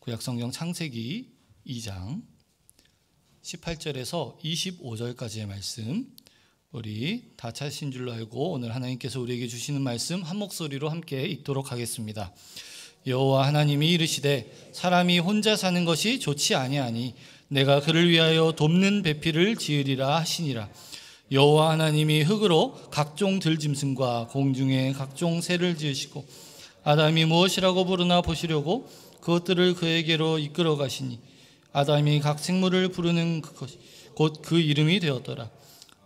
구약성경 창세기 2장 18절에서 25절까지의 말씀, 우리 다 찾으신 줄로 알고 오늘 하나님께서 우리에게 주시는 말씀 한 목소리로 함께 읽도록 하겠습니다. 여호와 하나님이 이르시되 사람이 혼자 사는 것이 좋지 아니하니 내가 그를 위하여 돕는 배필을 지으리라 하시니라. 여호와 하나님이 흙으로 각종 들짐승과 공중의 각종 새를 지으시고 아담이 무엇이라고 부르나 보시려고 그것들을 그에게로 이끌어 가시니 아담이 각 생물을 부르는 그것이 곧 그 이름이 되었더라.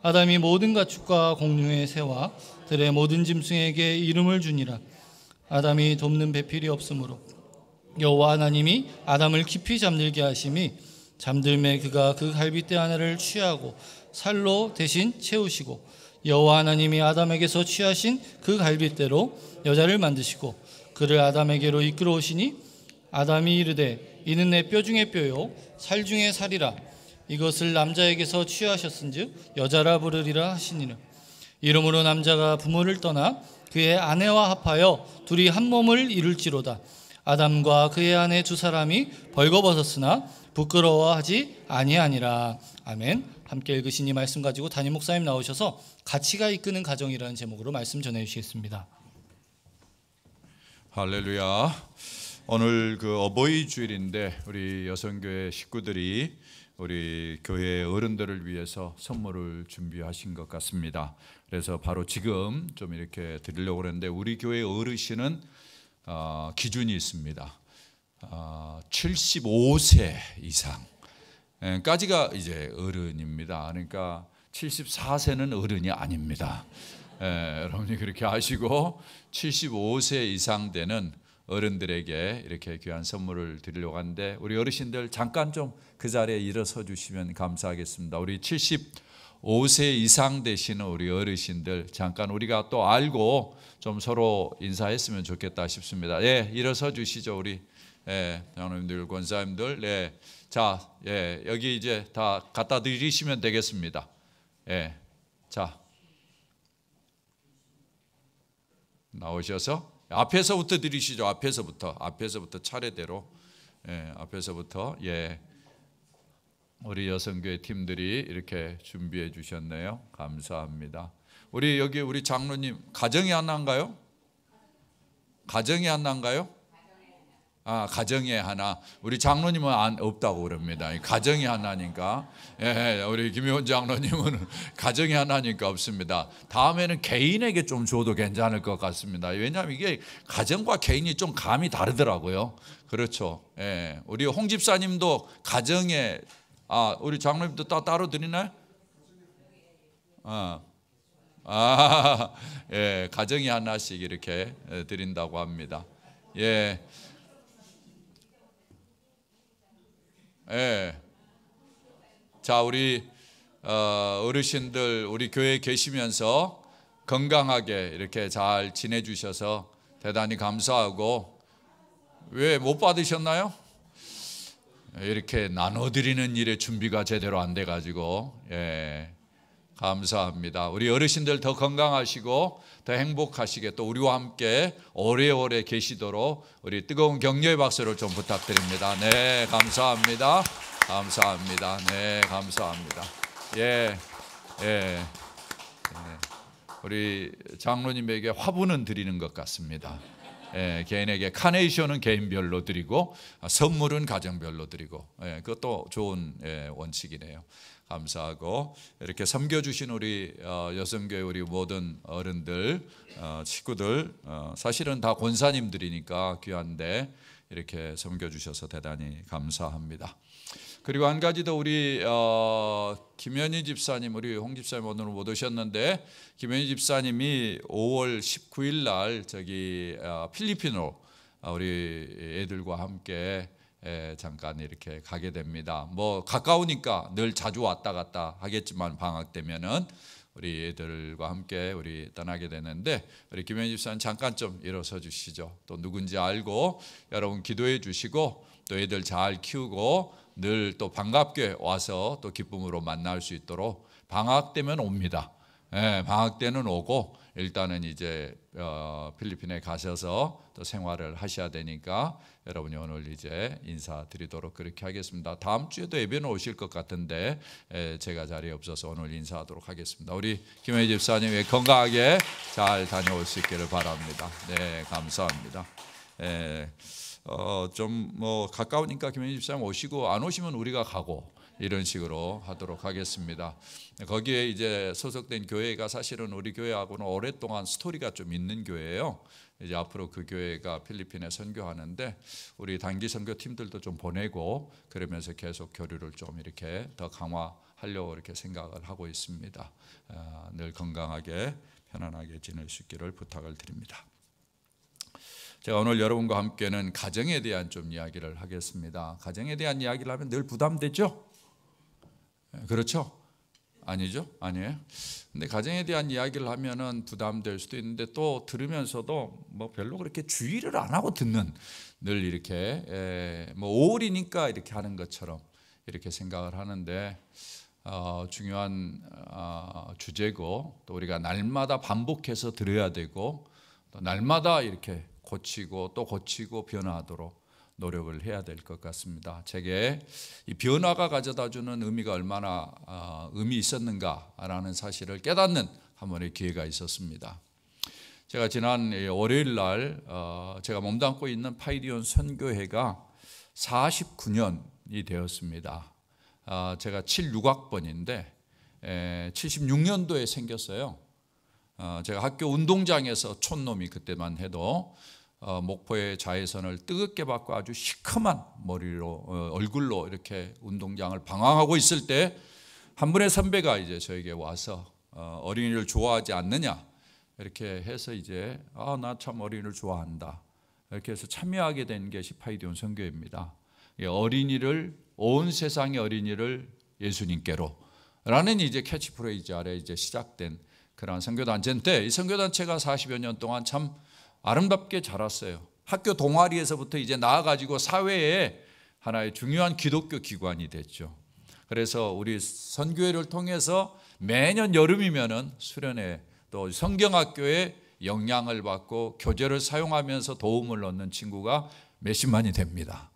아담이 모든 가축과 공중의 새와 들의 모든 짐승에게 이름을 주니라. 아담이 돕는 배필이 없으므로 여호와 하나님이 아담을 깊이 잠들게 하심이 잠들매 그가 그 갈빗대 하나를 취하고 살로 대신 채우시고 여호와 하나님이 아담에게서 취하신 그 갈빗대로 여자를 만드시고 그를 아담에게로 이끌어 오시니 아담이 이르되 이는 내 뼈 중에 뼈요 살 중에 살이라. 이것을 남자에게서 취하셨은즉 여자라 부르리라 하시니라. 이러므로 남자가 부모를 떠나 그의 아내와 합하여 둘이 한 몸을 이룰지로다. 아담과 그의 아내 두 사람이 벌거벗었으나 부끄러워하지 아니하니라. 아멘. 함께 읽으신 이 말씀 가지고 담임 목사님 나오셔서 가치가 이끄는 가정이라는 제목으로 말씀 전해주시겠습니다. 할렐루야. 오늘 그 어버이 주일인데 우리 여성교회 식구들이 우리 교회 어른들을 위해서 선물을 준비하신 것 같습니다. 그래서 바로 지금 좀 이렇게 드리려고 그러는데, 우리 교회 어르신은 기준이 있습니다. 75세 이상까지가 이제 어른입니다. 그러니까 74세는 어른이 아닙니다. 여러분이 그렇게 아시고 75세 이상 되는 어른들에게 이렇게 귀한 선물을 드리려고 하는데, 우리 어르신들 잠깐 좀 그 자리에 일어서 주시면 감사하겠습니다. 우리 75세 이상 되시는 우리 어르신들 잠깐 우리가 또 알고 좀 서로 인사했으면 좋겠다 싶습니다. 예, 일어서 주시죠. 우리 장로님들, 권사님들. 예, 자, 예, 여기 이제 다 갖다 드리시면 되겠습니다. 예, 자, 나오셔서 앞에서부터 드리시죠. 앞에서부터 차례대로. 예, 앞에서부터. 예, 우리 여성교회 팀들이 이렇게 준비해 주셨네요. 감사합니다. 우리 여기 우리 장로님 가정이 하나인가요? 가정이 하나인가요? 가정에 하나. 우리 장로님은 없다고 그럽니다. 가정이 하나니까. 예, 우리 김효원 장로님은 가정이 하나니까 없습니다. 다음에는 개인에게 좀 줘도 괜찮을 것 같습니다. 왜냐하면 이게 가정과 개인이 좀 감이 다르더라고요. 그렇죠. 예, 우리 홍 집사님도 가정에, 우리 장로님도 따로 드리나요? 예, 가정이 하나씩 이렇게 드린다고 합니다. 예. 예. 자, 우리 어르신들 우리 교회에 계시면서 건강하게 이렇게 잘 지내주셔서 대단히 감사하고, 왜 못 받으셨나요? 이렇게 나눠드리는 일에 준비가 제대로 안 돼가지고. 예, 감사합니다. 우리 어르신들 더 건강하시고 더 행복하시게, 또 우리와 함께 오래오래 계시도록 우리 뜨거운 격려의 박수를 좀 부탁드립니다. 네, 감사합니다. 감사합니다. 네, 감사합니다. 예, 예, 우리 장로님에게 화분은 드리는 것 같습니다. 예, 개인에게 카네이션은 개인별로 드리고 선물은 가정별로 드리고, 예, 그것도 좋은 원칙이네요. 감사하고, 이렇게 섬겨주신 우리 여성교회 우리 모든 어른들, 식구들, 사실은 다 권사님들이니까 귀한데 이렇게 섬겨주셔서 대단히 감사합니다. 그리고 한 가지 더, 우리 김현희 집사님, 우리 홍 집사님 오늘 못 오셨는데, 김현희 집사님이 5월 19일 날 저기 필리핀으로 우리 애들과 함께 잠깐 이렇게 가게 됩니다. 뭐 가까우니까 늘 자주 왔다 갔다 하겠지만 방학 되면은 우리 애들과 함께 우리 떠나게 되는데, 우리 김현희 집사님 잠깐 좀 일어서 주시죠. 또 누군지 알고 여러분 기도해 주시고, 또 애들 잘 키우고 늘 또 반갑게 와서 또 기쁨으로 만날 수 있도록, 방학 때면 옵니다. 예, 방학 때는 오고 일단은 이제 필리핀에 가셔서 또 생활을 하셔야 되니까 여러분이 오늘 이제 인사드리도록 그렇게 하겠습니다. 다음 주에도 예배는 오실 것 같은데 제가 자리에 없어서 오늘 인사하도록 하겠습니다. 우리 김혜희 집사님 건강하게 잘 다녀올 수 있기를 바랍니다. 네, 감사합니다. 좀 뭐 가까우니까 김혜희 집사님 오시고 안 오시면 우리가 가고 이런 식으로 하도록 하겠습니다. 거기에 이제 소속된 교회가 사실은 우리 교회하고는 오랫동안 스토리가 좀 있는 교회예요. 이제 앞으로 그 교회가 필리핀에 선교하는데 우리 단기 선교 팀들도 좀 보내고 그러면서 계속 교류를 좀 이렇게 더 강화하려고 이렇게 생각을 하고 있습니다. 늘 건강하게 편안하게 지낼 수 있기를 부탁을 드립니다. 제가 오늘 여러분과 함께는 가정에 대한 좀 이야기를 하겠습니다. 가정에 대한 이야기를 하면 늘 부담되죠? 그렇죠? 아니죠? 아니에요? 근데 가정에 대한 이야기를 하면은 부담될 수도 있는데 또 들으면서도 뭐 별로 그렇게 주의를 안 하고 듣는 늘 이렇게 뭐 5월이니까 이렇게 하는 것처럼 이렇게 생각을 하는데 중요한 주제고 또 우리가 날마다 반복해서 들어야 되고 또 날마다 이렇게 고치고 또 고치고 변화하도록 노력을 해야 될 것 같습니다. 제게 이 변화가 가져다주는 의미가 얼마나 의미 있었는가라는 사실을 깨닫는 한 번의 기회가 있었습니다. 제가 지난 월요일 날 제가 몸담고 있는 파이디온 선교회가 49년이 되었습니다. 제가 76학번인데 76년도에 생겼어요. 제가 학교 운동장에서 촌놈이 그때만 해도 목포의 자외선을 뜨겁게 받고 아주 시커먼 머리로 얼굴로 이렇게 운동장을 방황하고 있을 때 한 분의 선배가 이제 저에게 와서 어린이를 좋아하지 않느냐 이렇게 해서 이제 나 참 어린이를 좋아한다 이렇게 해서 참여하게 된 것이 파이디온 선교회입니다. 어린이를 온 세상의 어린이를 예수님께로 라는 이제 캐치프레이즈 아래 이제 시작된 그런 선교단체인데 이 선교단체가 40여 년 동안 참 아름답게 자랐어요. 학교 동아리에서부터 이제 나아가지고 사회에 하나의 중요한 기독교 기관이 됐죠. 그래서 우리 선교회를 통해서 매년 여름이면은 수련회 또 성경학교에 영향을 받고 교재를 사용하면서 도움을 얻는 친구가 몇십만이 됩니다.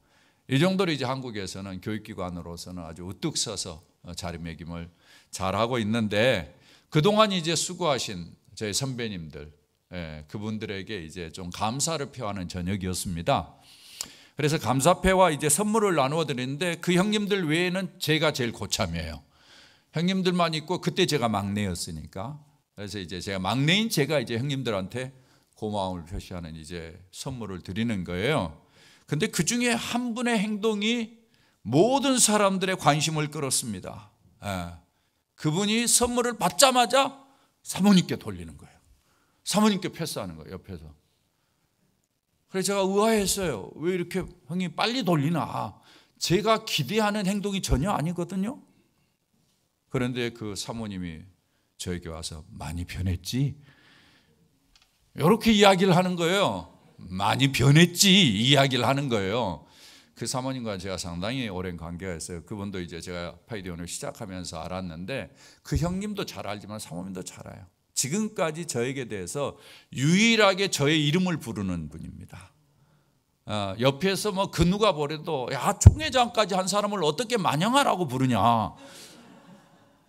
이 정도로 이제 한국에서는 교육기관으로서는 아주 우뚝 서서 자리매김을 잘하고 있는데 그동안 이제 수고하신 저희 선배님들 그분들에게 이제 좀 감사를 표하는 저녁이었습니다. 그래서 감사패와 이제 선물을 나누어 드리는데 그 형님들 외에는 제가 제일 고참이에요. 형님들만 있고 그때 제가 막내였으니까 그래서 이제 제가 막내인 제가 이제 형님들한테 고마움을 표시하는 이제 선물을 드리는 거예요. 근데 그 중에 한 분의 행동이 모든 사람들의 관심을 끌었습니다. 그분이 선물을 받자마자 사모님께 돌리는 거예요. 사모님께 패스하는 거예요, 옆에서. 그래서 제가 의아했어요. 왜 이렇게 형님 빨리 돌리나? 제가 기대하는 행동이 전혀 아니거든요. 그런데 그 사모님이 저에게 와서 많이 변했지? 이렇게 이야기를 하는 거예요. 많이 변했지? 이야기를 하는 거예요. 그 사모님과 제가 상당히 오랜 관계가 있어요. 그분도 이제 제가 파이디온을 시작하면서 알았는데 그 형님도 잘 알지만 사모님도 잘 알아요. 지금까지 저에게 대해서 유일하게 저의 이름을 부르는 분입니다. 옆에서 뭐 그 누가 보래도 야 총회장까지 한 사람을 어떻게 만영하라고 부르냐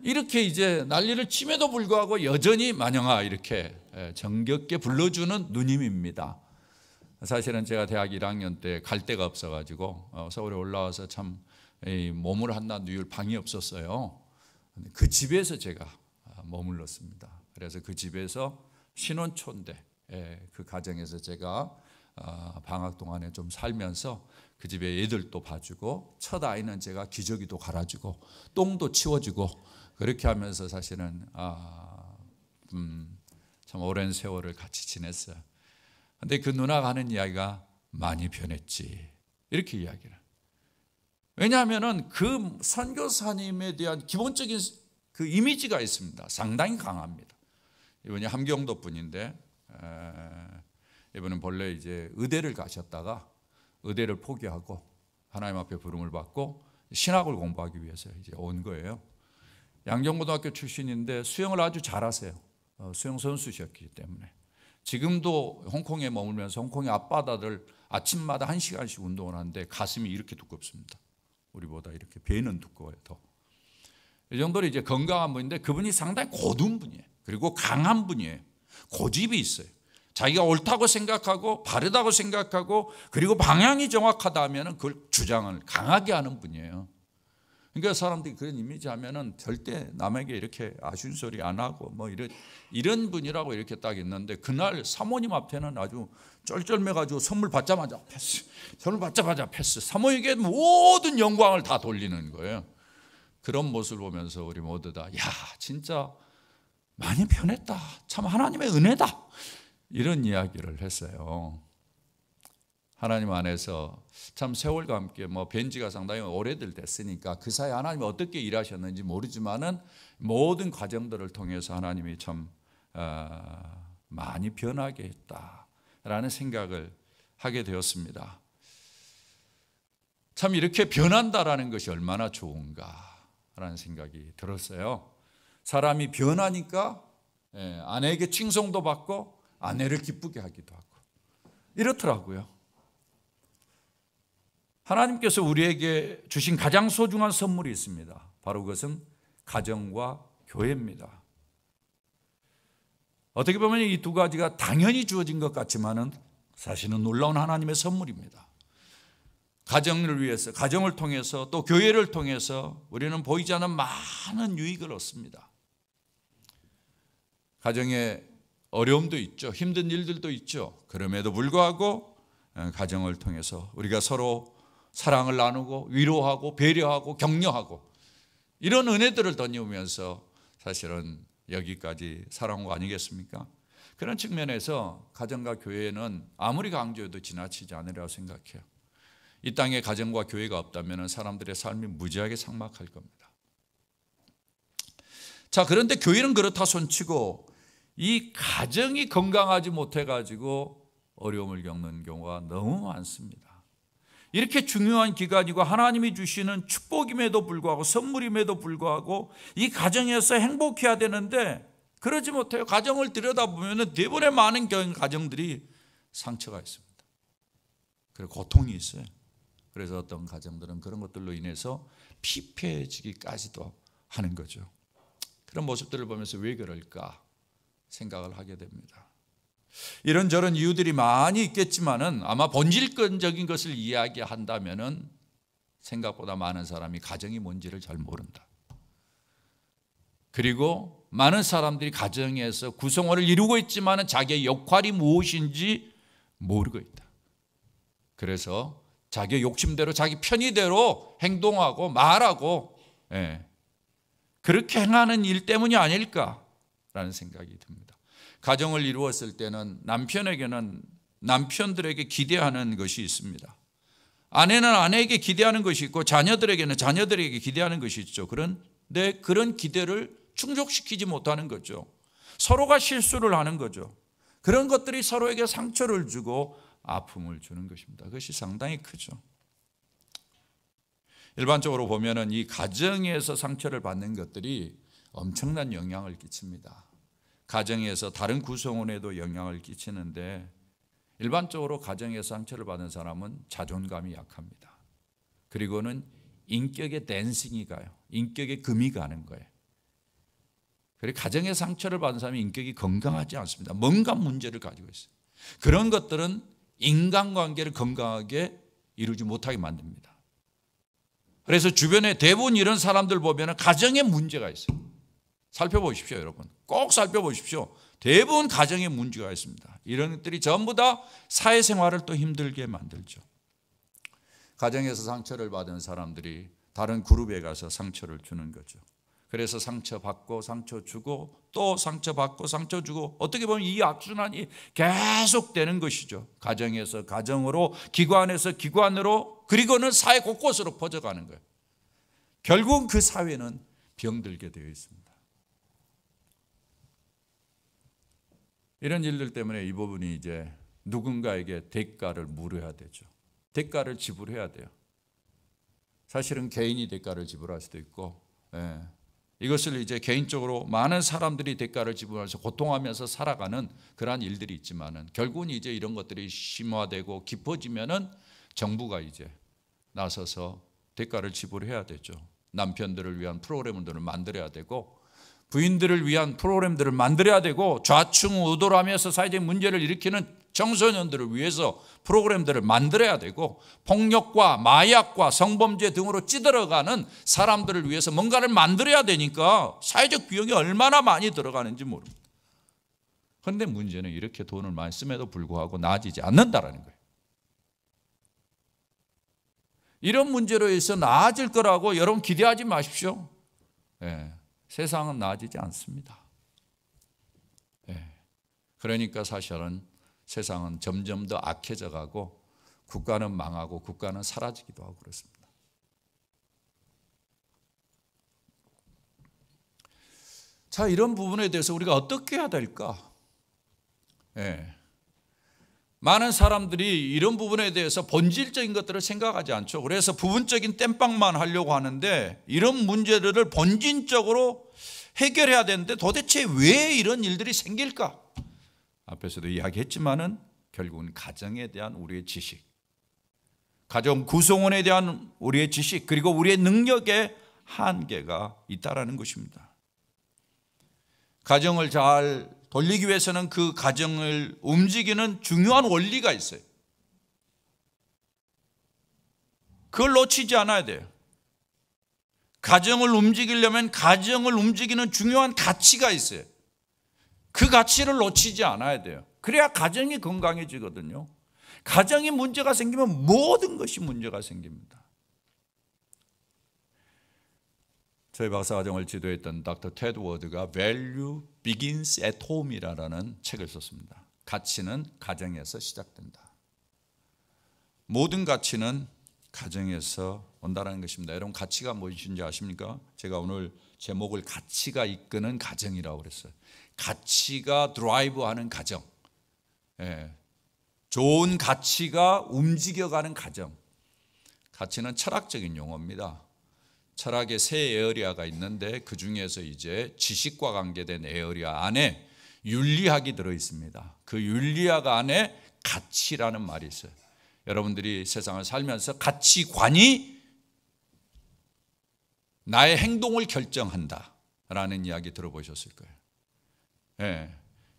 이렇게 이제 난리를 침에도 불구하고 여전히 만영아 이렇게 정겹게 불러주는 누님입니다. 사실은 제가 대학 1학년 때 갈 데가 없어가지고 서울에 올라와서 참 몸을 한나 누울 방이 없었어요. 그 집에서 제가 머물렀습니다. 그래서 그 집에서 신혼초인데 그 가정에서 제가 방학 동안에 좀 살면서 그 집에 애들도 봐주고 첫 아이는 제가 기저귀도 갈아주고 똥도 치워주고 그렇게 하면서 사실은 참 오랜 세월을 같이 지냈어요. 근데 그 누나가 하는 이야기가 많이 변했지 이렇게 이야기를. 왜냐하면은 그 선교사님에 대한 기본적인 그 이미지가 있습니다. 상당히 강합니다. 이분이 함경도 분인데 이분은 본래 이제 의대를 가셨다가 의대를 포기하고 하나님 앞에 부름을 받고 신학을 공부하기 위해서 이제 온 거예요. 양정고등학교 출신인데 수영을 아주 잘하세요. 수영선수셨기 때문에 지금도 홍콩에 머물면서 홍콩의 앞바다를 아침마다 1시간씩 운동을 하는데 가슴이 이렇게 두껍습니다. 우리보다 이렇게 배는 두꺼워요. 더. 이 정도로 이제 건강한 분인데 그분이 상당히 고든 분이에요. 그리고 강한 분이에요. 고집이 있어요. 자기가 옳다고 생각하고 바르다고 생각하고 그리고 방향이 정확하다 하면 그걸 주장을 강하게 하는 분이에요. 그러니까 사람들이 그런 이미지 하면은 절대 남에게 이렇게 아쉬운 소리 안 하고 뭐 이런 분이라고 이렇게 딱 있는데 그날 사모님 앞에는 아주 쩔쩔매가지고 선물 받자마자 패스. 사모님에게 모든 영광을 다 돌리는 거예요. 그런 모습을 보면서 우리 모두 다 야, 진짜 많이 변했다. 참 하나님의 은혜다. 이런 이야기를 했어요. 하나님 안에서 참 세월과 함께 뭐 뵌지가 상당히 오래들 됐으니까 그 사이 하나님이 어떻게 일하셨는지 모르지만은 모든 과정들을 통해서 하나님이 참 많이 변하게 했다라는 생각을 하게 되었습니다. 참 이렇게 변한다라는 것이 얼마나 좋은가라는 생각이 들었어요. 사람이 변하니까 아내에게 칭송도 받고 아내를 기쁘게 하기도 하고 이렇더라고요. 하나님께서 우리에게 주신 가장 소중한 선물이 있습니다. 바로 그것은 가정과 교회입니다. 어떻게 보면 이 두 가지가 당연히 주어진 것 같지만은 사실은 놀라운 하나님의 선물입니다. 가정을 위해서, 가정을 통해서 또 교회를 통해서 우리는 보이지 않는 많은 유익을 얻습니다. 가정에 어려움도 있죠. 힘든 일들도 있죠. 그럼에도 불구하고 가정을 통해서 우리가 서로 사랑을 나누고 위로하고 배려하고 격려하고 이런 은혜들을 덧입으면서 사실은 여기까지 살아온 거 아니겠습니까? 그런 측면에서 가정과 교회는 아무리 강조해도 지나치지 않으리라고 생각해요. 이 땅에 가정과 교회가 없다면 사람들의 삶이 무지하게 삭막할 겁니다. 자, 그런데 교회는 그렇다 손치고 이 가정이 건강하지 못해가지고 어려움을 겪는 경우가 너무 많습니다. 이렇게 중요한 기간이고 하나님이 주시는 축복임에도 불구하고 선물임에도 불구하고 이 가정에서 행복해야 되는데 그러지 못해요. 가정을 들여다보면 대부분의 많은 가정들이 상처가 있습니다. 그리고 고통이 있어요. 그래서 어떤 가정들은 그런 것들로 인해서 피폐해지기까지도 하는 거죠. 그런 모습들을 보면서 왜 그럴까 생각을 하게 됩니다. 이런저런 이유들이 많이 있겠지만은 아마 본질적인 것을 이야기한다면은 생각보다 많은 사람이 가정이 뭔지를 잘 모른다. 그리고 많은 사람들이 가정에서 구성원을 이루고 있지만은 자기의 역할이 무엇인지 모르고 있다. 그래서 자기의 욕심대로 자기 편의대로 행동하고 말하고 그렇게 행하는 일 때문이 아닐까라는 생각이 듭니다. 가정을 이루었을 때는 남편에게는 남편들에게 기대하는 것이 있습니다. 아내는 아내에게 기대하는 것이 있고 자녀들에게는 자녀들에게 기대하는 것이 있죠. 그런데 그런 기대를 충족시키지 못하는 거죠. 서로가 실수를 하는 거죠. 그런 것들이 서로에게 상처를 주고 아픔을 주는 것입니다. 그것이 상당히 크죠. 일반적으로 보면은 이 가정에서 상처를 받는 것들이 엄청난 영향을 끼칩니다. 가정에서 다른 구성원에도 영향을 끼치는데 일반적으로 가정에서 상처를 받은 사람은 자존감이 약합니다. 그리고는 인격의 댄싱이 가요. 인격의 금이 가는 거예요. 그리고 가정의 상처를 받은 사람이 인격이 건강하지 않습니다. 뭔가 문제를 가지고 있어요. 그런 것들은 인간관계를 건강하게 이루지 못하게 만듭니다. 그래서 주변에 대부분 이런 사람들 보면 가정에 문제가 있어요. 살펴보십시오, 여러분. 꼭 살펴보십시오. 대부분 가정에 문제가 있습니다. 이런 것들이 전부 다 사회생활을 또 힘들게 만들죠. 가정에서 상처를 받은 사람들이 다른 그룹에 가서 상처를 주는 거죠. 그래서 상처받고 상처 주고 또 상처받고 상처 주고 어떻게 보면 이 악순환이 계속되는 것이죠. 가정에서 가정으로, 기관에서 기관으로, 그리고는 사회 곳곳으로 퍼져가는 거예요. 결국 그 사회는 병들게 되어 있습니다. 이런 일들 때문에 이 부분이 이제 누군가에게 대가를 물어야 되죠. 대가를 지불해야 돼요. 사실은 개인이 대가를 지불할 수도 있고 이것을 이제 개인적으로 많은 사람들이 대가를 지불하면서 고통하면서 살아가는 그러한 일들이 있지만은 결국은 이제 이런 것들이 심화되고 깊어지면은 정부가 이제 나서서 대가를 지불해야 되죠. 남편들을 위한 프로그램들을 만들어야 되고 부인들을 위한 프로그램들을 만들어야 되고 좌충우돌 하면서 사회적 문제를 일으키는 청소년들을 위해서 프로그램들을 만들어야 되고 폭력과 마약과 성범죄 등으로 찌들어가는 사람들을 위해서 뭔가를 만들어야 되니까 사회적 비용이 얼마나 많이 들어가는지 모릅니다. 그런데 문제는 이렇게 돈을 많이 씀에도 불구하고 나아지지 않는다라는 거예요. 이런 문제로 해서 나아질 거라고 여러분 기대하지 마십시오. 세상은 나아지지 않습니다. 그러니까 사실은 세상은 점점 더 악해져 가고 국가는 망하고 국가는 사라지기도 하고 그렇습니다. 자, 이런 부분에 대해서 우리가 어떻게 해야 될까? 많은 사람들이 이런 부분에 대해서 본질적인 것들을 생각하지 않죠. 그래서 부분적인 땜빵만 하려고 하는데 이런 문제들을 본질적으로 해결해야 되는데 도대체 왜 이런 일들이 생길까? 앞에서도 이야기했지만은 결국은 가정에 대한 우리의 지식, 가정 구성원에 대한 우리의 지식, 그리고 우리의 능력의 한계가 있다라는 것입니다. 가정을 잘 돌리기 위해서는 그 가정을 움직이는 중요한 원리가 있어요. 그걸 놓치지 않아야 돼요. 가정을 움직이려면 가정을 움직이는 중요한 가치가 있어요. 그 가치를 놓치지 않아야 돼요. 그래야 가정이 건강해지거든요. 가정에 문제가 생기면 모든 것이 문제가 생깁니다. 저희 박사과정을 지도했던 닥터 테드 워드가 Value Begins at Home이라는 책을 썼습니다. 가치는 가정에서 시작된다. 모든 가치는 가정에서 온다는 것입니다. 여러분 가치가 무엇인지 아십니까? 제가 오늘 제목을 가치가 이끄는 가정이라고 그랬어요. 가치가 드라이브하는 가정, 좋은 가치가 움직여가는 가정. 가치는 철학적인 용어입니다. 철학의 세 에어리아가 있는데 그 중에서 이제 지식과 관계된 에어리아 안에 윤리학이 들어 있습니다. 그 윤리학 안에 가치라는 말이 있어요. 여러분들이 세상을 살면서 가치관이 나의 행동을 결정한다라는 이야기 들어보셨을 거예요.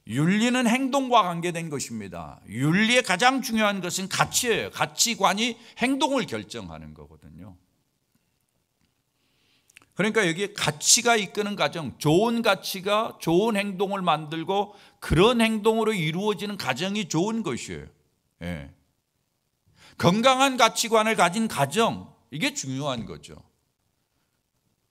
윤리는 행동과 관계된 것입니다. 윤리의 가장 중요한 것은 가치예요. 가치관이 행동을 결정하는 거거든요. 그러니까 여기에 가치가 이끄는 가정, 좋은 가치가 좋은 행동을 만들고 그런 행동으로 이루어지는 가정이 좋은 것이에요. 건강한 가치관을 가진 가정, 이게 중요한 거죠.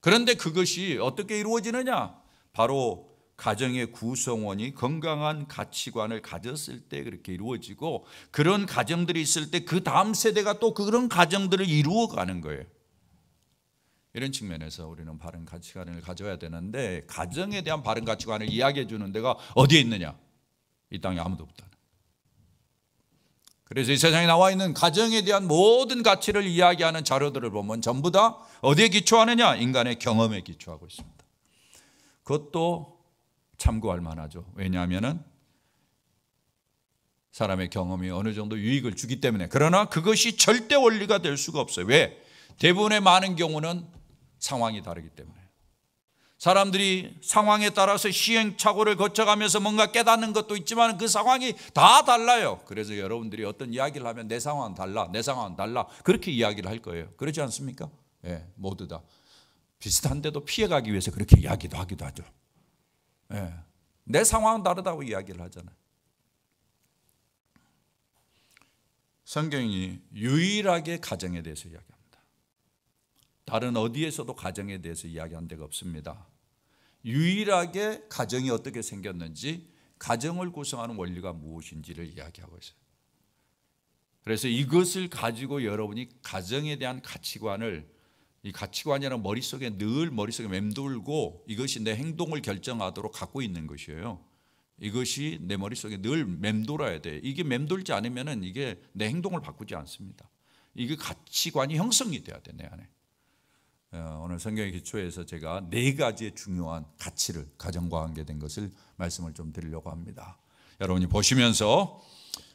그런데 그것이 어떻게 이루어지느냐? 바로 가정의 구성원이 건강한 가치관을 가졌을 때 그렇게 이루어지고 그런 가정들이 있을 때 그 다음 세대가 또 그런 가정들을 이루어가는 거예요. 이런 측면에서 우리는 바른 가치관을 가져야 되는데 가정에 대한 바른 가치관을 이야기해 주는 데가 어디에 있느냐? 이 땅에 아무도 없다. 그래서 이 세상에 나와 있는 가정에 대한 모든 가치를 이야기하는 자료들을 보면 전부 다 어디에 기초하느냐? 인간의 경험에 기초하고 있습니다. 그것도 참고할 만하죠. 왜냐하면 사람의 경험이 어느 정도 유익을 주기 때문에. 그러나 그것이 절대 원리가 될 수가 없어요. 왜? 대부분의 많은 경우는 상황이 다르기 때문에. 사람들이 상황에 따라서 시행착오를 거쳐가면서 뭔가 깨닫는 것도 있지만 그 상황이 다 달라요. 그래서 여러분들이 어떤 이야기를 하면 내 상황은 달라, 내 상황은 달라 그렇게 이야기를 할 거예요. 그렇지 않습니까? 모두 다 비슷한데도 피해가기 위해서 그렇게 이야기도 하기도 하죠. 내 상황은 다르다고 이야기를 하잖아요. 성경이 유일하게 가정에 대해서 이야기합니다. 다른 어디에서도 가정에 대해서 이야기한 데가 없습니다. 유일하게 가정이 어떻게 생겼는지, 가정을 구성하는 원리가 무엇인지를 이야기하고 있어요. 그래서 이것을 가지고 여러분이 가정에 대한 가치관을, 이 가치관이라는 머릿속에 늘 머릿속에 맴돌고 이것이 내 행동을 결정하도록 갖고 있는 것이에요. 이것이 내 머릿속에 늘 맴돌아야 돼. 이게 맴돌지 않으면 이게 내 행동을 바꾸지 않습니다. 이게 가치관이 형성이 돼야 돼, 내 안에. 오늘 성경의 기초에서 제가 4가지의 중요한 가치를 가정과 관계된 것을 말씀을 좀 드리려고 합니다. 여러분이 보시면서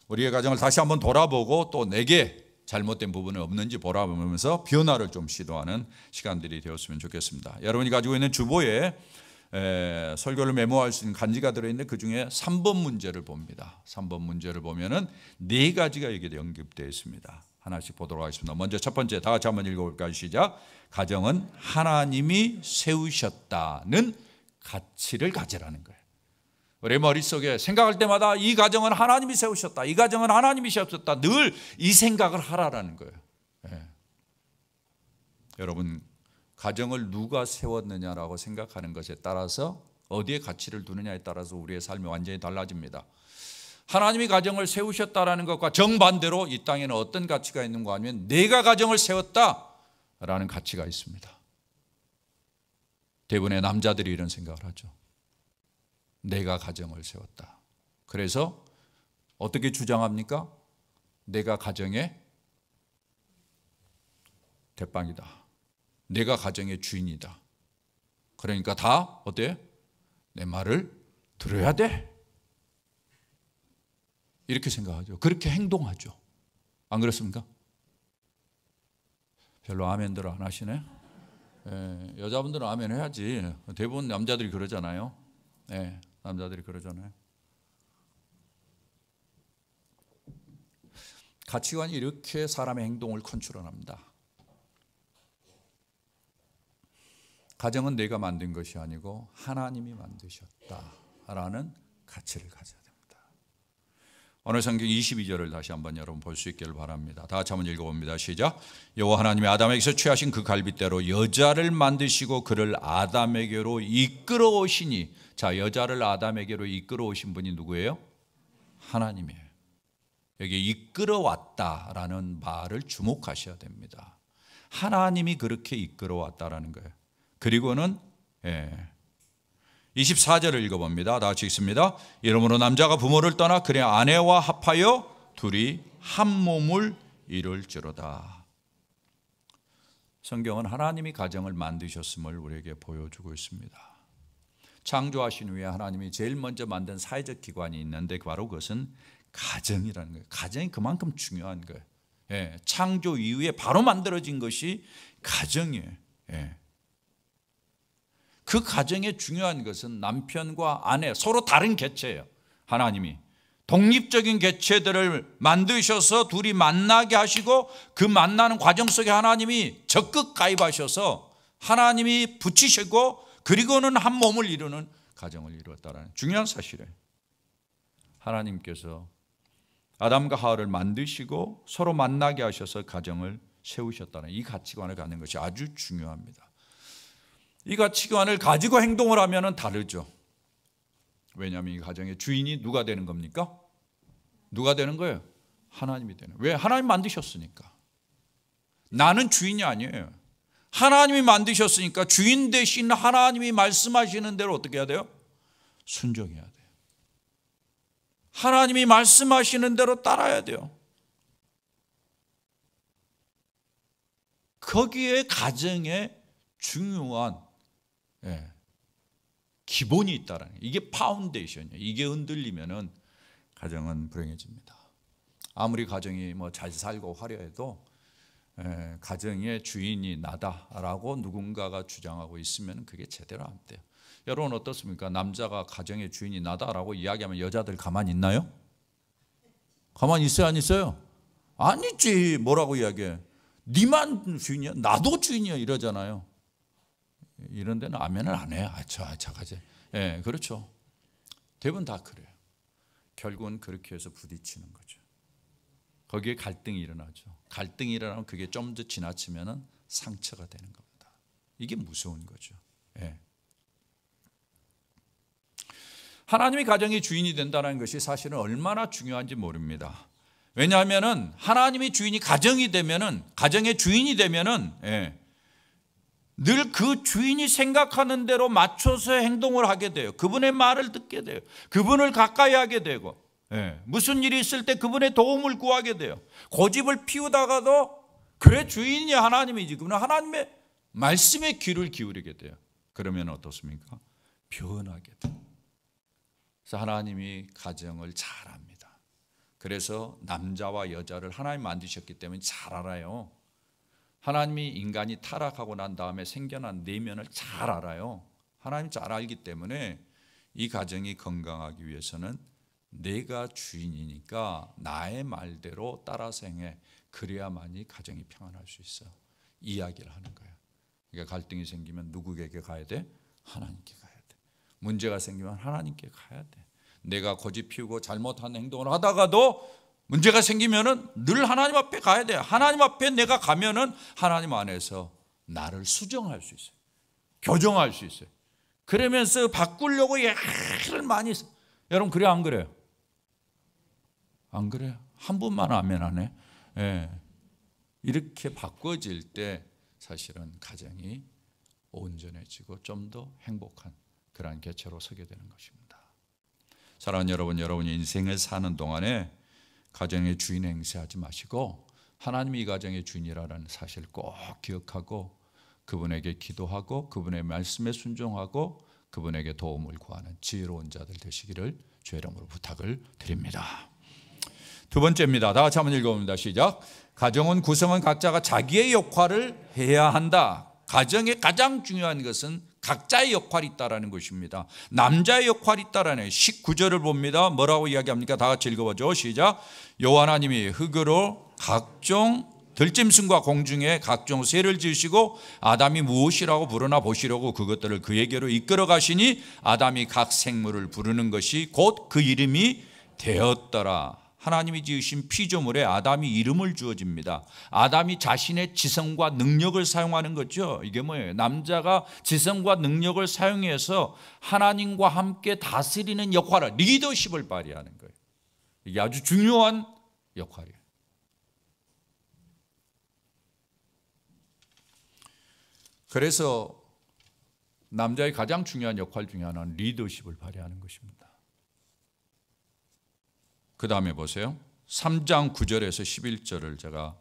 우리의 가정을 다시 한번 돌아보고 또 내게 잘못된 부분이 없는지 보라보면서 변화를 좀 시도하는 시간들이 되었으면 좋겠습니다. 여러분이 가지고 있는 주보에 설교를 메모할 수 있는 간지가 들어있는데 그 중에 3번 문제를 봅니다. 3번 문제를 보면은 4가지가 여기에 연결되어 있습니다. 하나씩 보도록 하겠습니다. 먼저 첫 번째, 다 같이 한번 읽어볼까요? 시작. 가정은 하나님이 세우셨다는 가치를 가지라는 거예요. 우리 머릿속에 생각할 때마다 이 가정은 하나님이 세우셨다, 이 가정은 하나님이 세우셨다, 늘 이 생각을 하라라는 거예요. 여러분, 가정을 누가 세웠느냐라고 생각하는 것에 따라서 어디에 가치를 두느냐에 따라서 우리의 삶이 완전히 달라집니다. 하나님이 가정을 세우셨다라는 것과 정반대로 이 땅에는 어떤 가치가 있는가 하면 내가 가정을 세웠다라는 가치가 있습니다. 대부분의 남자들이 이런 생각을 하죠. 내가 가정을 세웠다. 그래서 어떻게 주장합니까? 내가 가정의 대빵이다. 내가 가정의 주인이다. 그러니까 다 어때요? 내 말을 들어야 돼. 이렇게 생각하죠. 그렇게 행동하죠. 안 그렇습니까? 별로 아멘들 안 하시네. 여자분들은 아멘 해야지. 대부분 남자들이 그러잖아요. 남자들이 그러잖아요. 가치관이 이렇게 사람의 행동을 컨트롤합니다. 가정은 내가 만든 것이 아니고 하나님이 만드셨다라는 가치를 가져야 됩니다. 오늘 성경 22절을 다시 한번 여러분 볼 수 있기를 바랍니다. 다 같이 한번 읽어봅니다. 시작. 여호와 하나님이 아담에게서 취하신 그 갈빗대로 여자를 만드시고 그를 아담에게로 이끌어 오시니, 자, 여자를 아담에게로 이끌어 오신 분이 누구예요? 하나님이에요. 여기 이끌어 왔다라는 말을 주목하셔야 됩니다. 하나님이 그렇게 이끌어 왔다라는 거예요. 그리고는 24절을 읽어봅니다. 다 같이 읽습니다. 이러므로 남자가 부모를 떠나 그의 아내와 합하여 둘이 한 몸을 이룰지로다. 성경은 하나님이 가정을 만드셨음을 우리에게 보여주고 있습니다. 창조하신 후에 하나님이 제일 먼저 만든 사회적 기관이 있는데 바로 그것은 가정이라는 거예요. 가정이 그만큼 중요한 거예요. 창조 이후에 바로 만들어진 것이 가정이에요. 그 가정의 중요한 것은 남편과 아내 서로 다른 개체예요. 하나님이 독립적인 개체들을 만드셔서 둘이 만나게 하시고 그 만나는 과정 속에 하나님이 적극 가입하셔서 하나님이 붙이시고 그리고는 한 몸을 이루는 가정을 이루었다는 중요한 사실이에요. 하나님께서 아담과 하와를 만드시고 서로 만나게 하셔서 가정을 세우셨다는 이 가치관을 갖는 것이 아주 중요합니다. 이 가치관을 가지고 행동을 하면 다르죠. 왜냐하면 이 가정의 주인이 누가 되는 겁니까? 누가 되는 거예요? 하나님이 되는 거예요. 왜? 하나님 만드셨으니까. 나는 주인이 아니에요. 하나님이 만드셨으니까 주인 대신 하나님이 말씀하시는 대로 어떻게 해야 돼요? 순종해야 돼요. 하나님이 말씀하시는 대로 따라야 돼요. 거기에 가정에 중요한 기본이 있다라는 거예요. 이게 파운데이션이에요. 이게 흔들리면은 가정은 불행해집니다. 아무리 가정이 잘 살고 화려해도 가정의 주인이 나다라고 누군가가 주장하고 있으면 그게 제대로 안 돼요. 여러분 어떻습니까? 남자가 가정의 주인이 나다라고 이야기하면 여자들 가만히 있나요? 가만히 있어요, 안 있어요? 아니지. 뭐라고 이야기해? 니만 주인이야? 나도 주인이야 이러잖아요. 이런 데는 아멘을 안 해요. 가지. 그렇죠. 대부분 다 그래요. 결국은 그렇게 해서 부딪히는 거죠. 거기에 갈등이 일어나죠. 갈등이 일어나면 그게 좀 더 지나치면 상처가 되는 겁니다. 이게 무서운 거죠. 하나님이 가정의 주인이 된다는 것이 사실은 얼마나 중요한지 모릅니다. 왜냐하면 하나님이 주인이 가정이 되면은, 가정의 주인이 되면은 늘 그 주인이 생각하는 대로 맞춰서 행동을 하게 돼요. 그분의 말을 듣게 돼요. 그분을 가까이 하게 되고, 무슨 일이 있을 때 그분의 도움을 구하게 돼요. 고집을 피우다가도 그래 주인이 하나님이지. 그러면 하나님의 말씀에 귀를 기울이게 돼요. 그러면 어떻습니까? 변하게 돼요. 그래서 하나님이 가정을 잘 압니다. 그래서 남자와 여자를 하나님 만드셨기 때문에 잘 알아요. 하나님이 인간이 타락하고 난 다음에 생겨난 내면을 잘 알아요. 하나님 잘 알기 때문에 이 가정이 건강하기 위해서는 내가 주인이니까 나의 말대로 따라서 행해. 그래야만이 가정이 평안할 수 있어. 이야기를 하는 거예요. 그러니까 갈등이 생기면 누구에게 가야 돼? 하나님께 가야 돼. 문제가 생기면 하나님께 가야 돼. 내가 고집 피우고 잘못한 행동을 하다가도 문제가 생기면은 늘 하나님 앞에 가야 돼. 하나님 앞에 내가 가면은 하나님 안에서 나를 수정할 수 있어요. 교정할 수 있어요. 그러면서 바꾸려고 애를 많이 써. 여러분 그래요 안 그래요? 안 그래요? 한 분만 아멘 하네. 예. 이렇게 바꿔질 때 사실은 가정이 온전해지고 좀 더 행복한 그러한 개체로 서게 되는 것입니다. 사랑하는 여러분, 여러분이 인생을 사는 동안에 가정의 주인 행세하지 마시고 하나님이 이 가정의 주인이라는 사실을 꼭 기억하고 그분에게 기도하고 그분의 말씀에 순종하고 그분에게 도움을 구하는 지혜로운 자들 되시기를 주의 이름으로 부탁을 드립니다. 두 번째입니다. 다 같이 한번 읽어봅니다. 시작. 가정은 구성원 각자가 자기의 역할을 해야 한다. 가정의 가장 중요한 것은 각자의 역할이 있다라는 것입니다. 남자의 역할이 있다라는 19절을 봅니다. 뭐라고 이야기합니까? 다 같이 읽어보죠. 시작. 여호와 하나님이 흙으로 각종 들짐승과 공중에 각종 새를 지으시고 아담이 무엇이라고 부르나 보시려고 그것들을 그에게로 이끌어 가시니 아담이 각 생물을 부르는 것이 곧 그 이름이 되었더라. 하나님이 지으신 피조물에 아담이 이름을 주어집니다. 아담이 자신의 지성과 능력을 사용하는 거죠. 이게 뭐예요? 남자가 지성과 능력을 사용해서 하나님과 함께 다스리는 역할을, 리더십을 발휘하는 거예요. 이게 아주 중요한 역할이에요. 그래서 남자의 가장 중요한 역할 중에 하나는 리더십을 발휘하는 것입니다. 그 다음에 보세요. 3장 9절에서 11절을 제가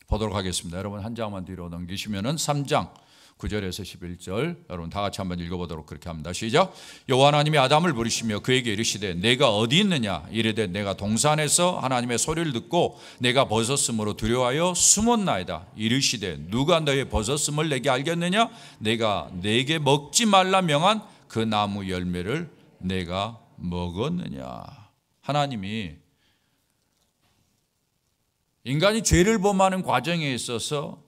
보도록 하겠습니다. 여러분 한 장만 뒤로 넘기시면은 3장 9절에서 11절 여러분 다 같이 한번 읽어보도록 그렇게 합니다. 시작. 여호와 하나님이 아담을 부르시며 그에게 이르시되 내가 어디 있느냐 이르되 내가 동산에서 하나님의 소리를 듣고 내가 벗었으므로 두려워하여 숨었나이다. 이르시되 누가 너의 벗었음을 내게 알겠느냐 내가 내게 먹지 말라 명한 그 나무 열매를 내가 먹었느냐. 하나님이 인간이 죄를 범하는 과정에 있어서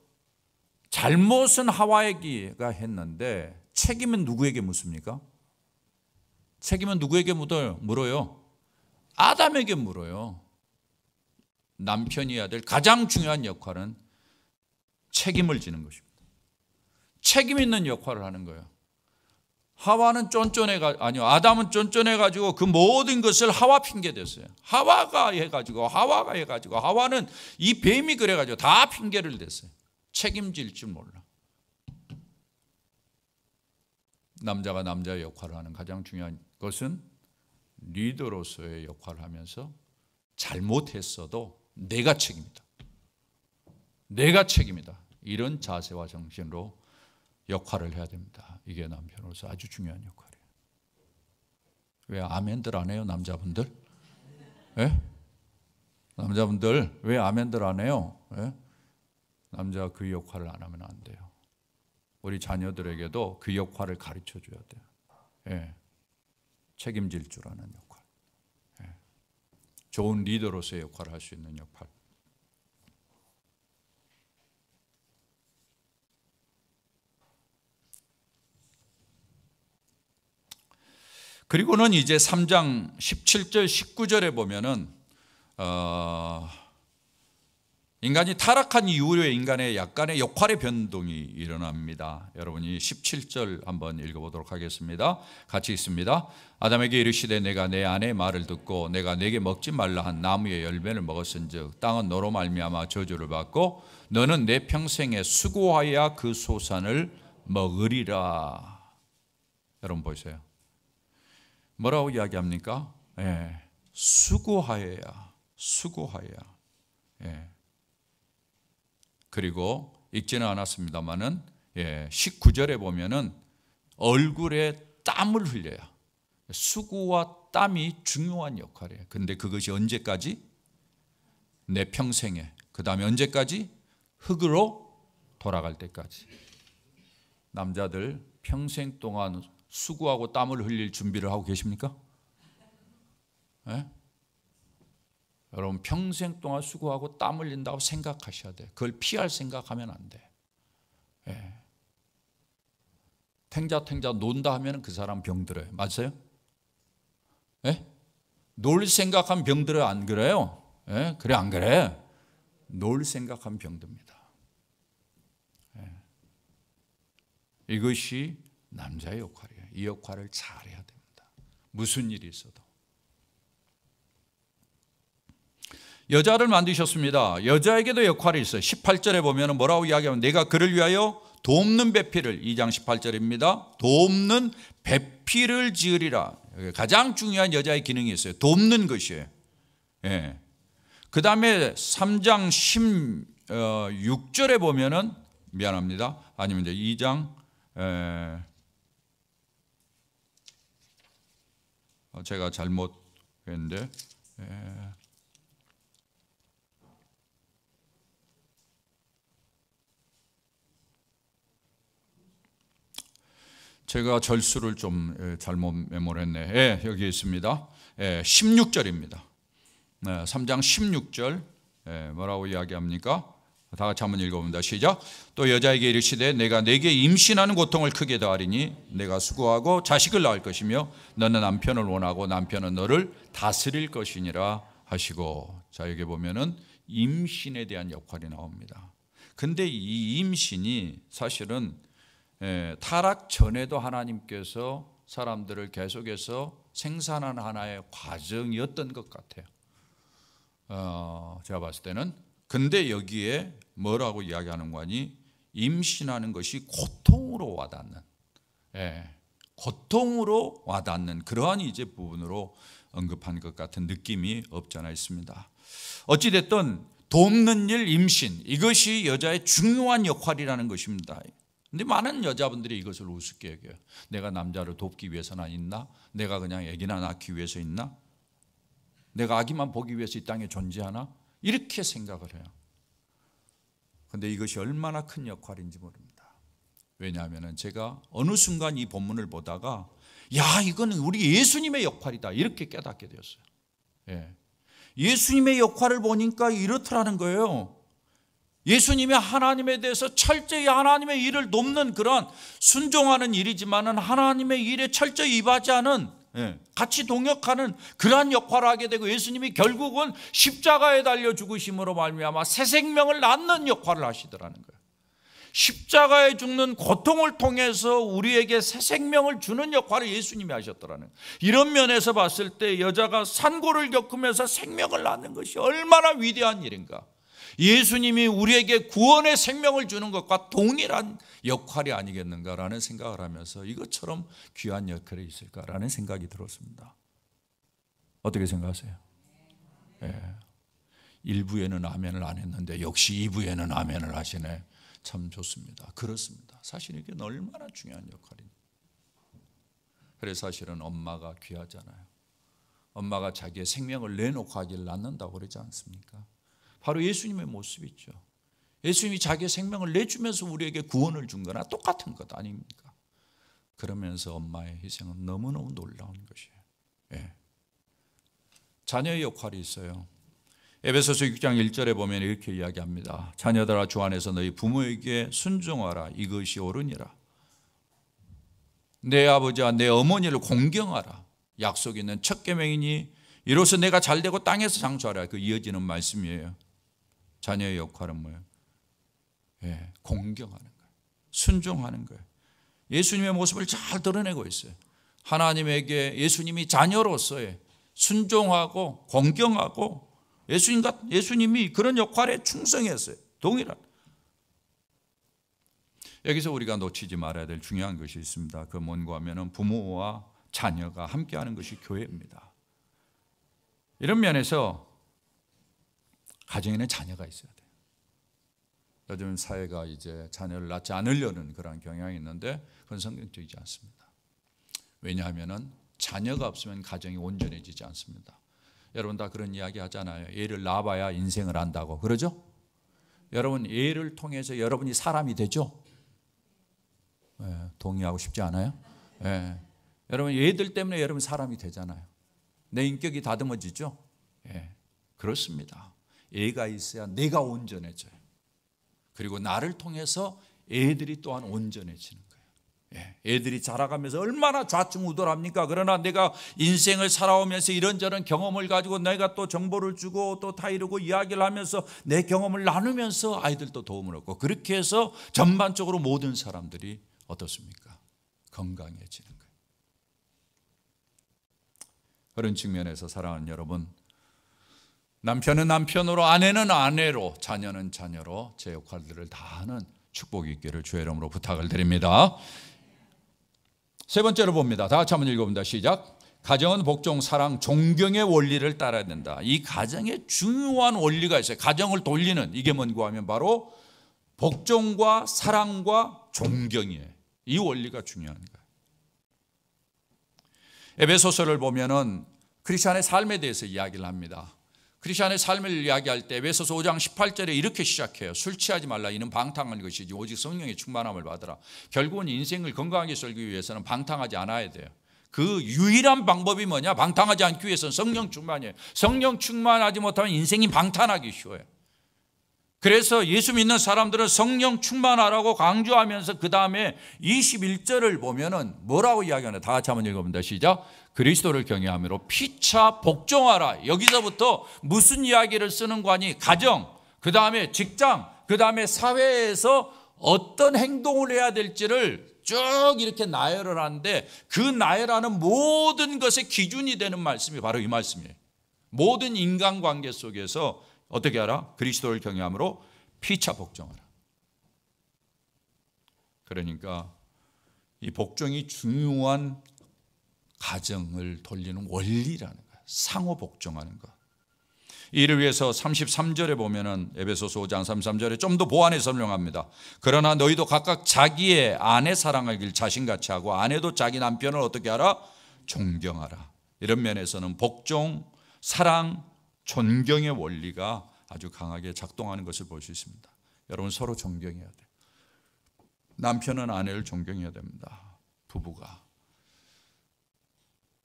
잘못은 하와에게가 했는데 책임은 누구에게 묻습니까? 책임은 누구에게 물어요? 아담에게 물어요. 남편이 해야 될 가장 중요한 역할은 책임을 지는 것입니다. 책임 있는 역할을 하는 거예요. 아담은 쫀쫀해가지고 그 모든 것을 하와 핑계 댔어요. 하와가 해가지고 하와는 이 뱀이 그래가지고 다 핑계를 댔어요. 책임질 줄 몰라. 남자가 남자의 역할을 하는 가장 중요한 것은 리더로서의 역할을 하면서 잘못했어도 내가 책임이다. 내가 책임이다. 이런 자세와 정신으로 역할을 해야 됩니다. 이게 남편으로서 아주 중요한 역할이에요. 왜 아멘들 안 해요, 남자분들? 예? 남자분들 왜 아멘들 안 해요? 예? 남자가 그 역할을 안 하면 안 돼요. 우리 자녀들에게도 그 역할을 가르쳐 줘야 돼요. 예. 책임질 줄 아는 역할. 예. 좋은 리더로서의 역할을 할 수 있는 역할. 그리고는 이제 3장 17절 19절에 보면은 인간이 타락한 이후에 인간의 약간의 역할의 변동이 일어납니다. 여러분이 17절 한번 읽어보도록 하겠습니다. 같이 읽습니다. 아담에게 이르시되 내가 내 아내의 말을 듣고 내가 내게 먹지 말라 한 나무의 열매를 먹었은즉 땅은 너로 말미암아 저주를 받고 너는 내 평생에 수고하여야 그 소산을 먹으리라. 여러분 보세요. 뭐라고 이야기합니까? 예, 수고하여야. 예. 그리고 읽지는 않았습니다만은 19절에 보면은 얼굴에 땀을 흘려요. 수고와 땀이 중요한 역할이에요. 근데 그것이 언제까지? 내 평생에. 그 다음에 언제까지? 흙으로 돌아갈 때까지. 남자들 평생 동안 수고하고 땀을 흘릴 준비를 하고 계십니까? 네? 여러분 평생 동안 수고하고 땀 흘린다고 생각하셔야 돼요. 그걸 피할 생각하면 안 돼. 네. 탱자 논다 하면 그 사람 병들어요. 맞아요? 네? 놀 생각하면 병들어요? 안 그래요? 네? 그래 안 그래? 놀 생각하면 병듭니다. 네. 이것이 남자의 역할이에요. 이 역할을 잘해야 됩니다. 무슨 일이 있어도. 여자를 만드셨습니다. 여자에게도 역할이 있어요. 18절에 보면 뭐라고 이야기하면 내가 그를 위하여 돕는 배필을 2장 18절입니다. 돕는 배필을 지으리라. 가장 중요한 여자의 기능이 있어요. 돕는 것이에요. 예. 그 다음에 3장 16절에 보면은 미안합니다. 아니면 이제 2장 제가 잘못했는데 제가 절수를 좀 잘못 메모했네. 여기 있습니다. 16절입니다. 3장 16절 뭐라고 이야기합니까? 다 같이 한번 읽어봅니다. 시작. 또 여자에게 이르시되 내가 내게 임신하는 고통을 크게 더하리니 내가 수고하고 자식을 낳을 것이며 너는 남편을 원하고 남편은 너를 다스릴 것이니라 하시고. 자, 여기 보면은 임신에 대한 역할이 나옵니다. 근데 이 임신이 사실은 타락 전에도 하나님께서 사람들을 계속해서 생산하는 하나의 과정이었던 것 같아요. 제가 봤을 때는. 근데 여기에 뭐라고 이야기하는 거니? 임신하는 것이 고통으로 와닿는, 고통으로 와닿는 그러한 이제 부분으로 언급한 것 같은 느낌이 없지 않아 있습니다. 어찌됐든 돕는 일, 임신, 이것이 여자의 중요한 역할이라는 것입니다. 근데 많은 여자분들이 이것을 우습게 여겨요. 내가 남자를 돕기 위해서나 있나? 내가 그냥 아기나 낳기 위해서 있나? 내가 아기만 보기 위해서 이 땅에 존재하나? 이렇게 생각을 해요. 그런데 이것이 얼마나 큰 역할인지 모릅니다. 왜냐하면 제가 어느 순간 이 본문을 보다가 야, 이거는 우리 예수님의 역할이다 이렇게 깨닫게 되었어요. 예수님의 역할을 보니까 이렇더라는 거예요. 예수님이 하나님에 대해서 철저히 하나님의 일을 돕는 그런 순종하는 일이지만은 하나님의 일에 철저히 임하지않은 같이 동역하는 그러한 역할을 하게 되고 예수님이 결국은 십자가에 달려 죽으심으로 말미암아 새 생명을 낳는 역할을 하시더라는 거예요. 십자가에 죽는 고통을 통해서 우리에게 새 생명을 주는 역할을 예수님이 하셨더라는 거예요. 이런 면에서 봤을 때 여자가 산고를 겪으면서 생명을 낳는 것이 얼마나 위대한 일인가. 예수님이 우리에게 구원의 생명을 주는 것과 동일한 역할이 아니겠는가라는 생각을 하면서 이것처럼 귀한 역할이 있을까라는 생각이 들었습니다. 어떻게 생각하세요? 1부에는 아멘을 안 했는데 역시 2부에는 아멘을 하시네. 참 좋습니다. 그렇습니다. 사실 이게 얼마나 중요한 역할입니다. 그래서 사실은 엄마가 귀하잖아요. 엄마가 자기의 생명을 내놓고 아기를 낳는다고 그러지 않습니까? 바로 예수님의 모습이죠. 예수님이 자기의 생명을 내주면서 우리에게 구원을 준 거나 똑같은 것 아닙니까? 그러면서 엄마의 희생은 너무너무 놀라운 것이에요. 자녀의 역할이 있어요. 에베소서 6장 1절에 보면 이렇게 이야기합니다. 자녀들아 주 안에서 너희 부모에게 순종하라. 이것이 옳으니라. 내 아버지와 내 어머니를 공경하라. 약속 있는 첫 계명이니 이로써 내가 잘되고 땅에서 장수하라. 그 이어지는 말씀이에요. 자녀의 역할은 뭐예요? 공경하는 거예요. 순종하는 거예요. 예수님의 모습을 잘 드러내고 있어요. 하나님에게 예수님이 자녀로서의 순종하고 공경하고 예수님이 그런 역할에 충성했어요. 동일한. 여기서 우리가 놓치지 말아야 될 중요한 것이 있습니다. 그 뭔가 하면은 부모와 자녀가 함께하는 것이 교회입니다. 이런 면에서 가정에는 자녀가 있어야 돼요. 요즘 사회가 이제 자녀를 낳지 않으려는 그런 경향이 있는데 그건 성경적이지 않습니다. 왜냐하면 자녀가 없으면 가정이 온전해지지 않습니다. 여러분 다 그런 이야기 하잖아요. 애를 낳아봐야 인생을 안다고. 그러죠? 여러분 애를 통해서 여러분이 사람이 되죠? 동의하고 싶지 않아요? 여러분 애들 때문에 여러분 사람이 되잖아요. 내 인격이 다듬어지죠? 그렇습니다. 애가 있어야 내가 온전해져요. 그리고 나를 통해서 애들이 또한 온전해지는 거예요. 애들이 자라가면서 얼마나 좌충우돌합니까? 그러나 내가 인생을 살아오면서 이런저런 경험을 가지고 내가 또 정보를 주고 또 타이르고 이야기를 하면서 내 경험을 나누면서 아이들도 도움을 얻고 그렇게 해서 전반적으로 모든 사람들이 어떻습니까? 건강해지는 거예요. 그런 측면에서 사랑하는 여러분, 남편은 남편으로, 아내는 아내로, 자녀는 자녀로 제 역할들을 다하는 축복이 있기를 주의 이름으로 부탁을 드립니다. 세 번째로 봅니다. 다 같이 한번 읽어봅니다. 시작. 가정은 복종, 사랑, 존경의 원리를 따라야 된다. 이 가정에 중요한 원리가 있어요. 가정을 돌리는 이게 뭔고 하면 바로 복종과 사랑과 존경이에요. 이 원리가 중요한 거예요. 에베소서를 보면은 크리스천의 삶에 대해서 이야기를 합니다. 크리스천의 삶을 이야기할 때 에베소서 5장 18절에 이렇게 시작해요. 술 취하지 말라. 이는 방탕한 것이지 오직 성령의 충만함을 받으라. 결국은 인생을 건강하게 살기 위해서는 방탕하지 않아야 돼요. 그 유일한 방법이 뭐냐? 방탕하지 않기 위해서는 성령 충만이에요. 성령 충만하지 못하면 인생이 방탕하기 쉬워요. 그래서 예수 믿는 사람들은 성령 충만하라고 강조하면서 그 다음에 21절을 보면은 뭐라고 이야기하나? 다 같이 한번 읽어봅니다. 시작. 그리스도를 경외함으로 피차 복종하라. 여기서부터 무슨 이야기를 쓰는 거니? 가정, 그 다음에 직장, 그 다음에 사회에서 어떤 행동을 해야 될지를 쭉 이렇게 나열을 하는데 그 나열하는 모든 것의 기준이 되는 말씀이 바로 이 말씀이에요. 모든 인간관계 속에서 어떻게 하라? 그리스도를 경외함으로 피차 복종하라. 그러니까 이 복종이 중요한 가정을 돌리는 원리라는 거예요. 상호 복종하는 것. 이를 위해서 33절에 보면은 에베소서 5장 33절에 좀 더 보완해서 설명합니다. 그러나 너희도 각각 자기의 아내 사랑하길 자신같이 하고 아내도 자기 남편을 어떻게 하라? 존경하라. 이런 면에서는 복종, 사랑, 존경의 원리가 아주 강하게 작동하는 것을 볼 수 있습니다. 여러분 서로 존경해야 돼요. 남편은 아내를 존경해야 됩니다. 부부가.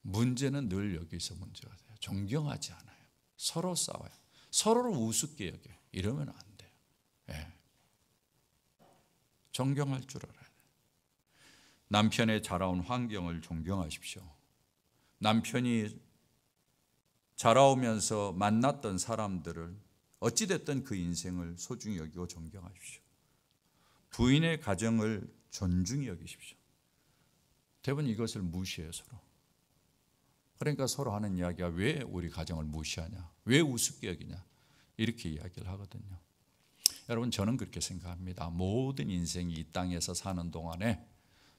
문제는 늘 여기서 문제가 돼요. 존경하지 않아요. 서로 싸워요. 서로를 우습게 여겨요. 이러면 안 돼요. 존경할 줄 알아야 돼요. 남편의 자라온 환경을 존경하십시오. 남편이 자라오면서 만났던 사람들을 어찌됐든 그 인생을 소중히 여기고 존경하십시오. 부인의 가정을 존중히 여기십시오. 대부분 이것을 무시해요. 서로. 그러니까 서로 하는 이야기가 왜 우리 가정을 무시하냐, 왜 우습게 여기냐 이렇게 이야기를 하거든요. 여러분 저는 그렇게 생각합니다. 모든 인생이 이 땅에서 사는 동안에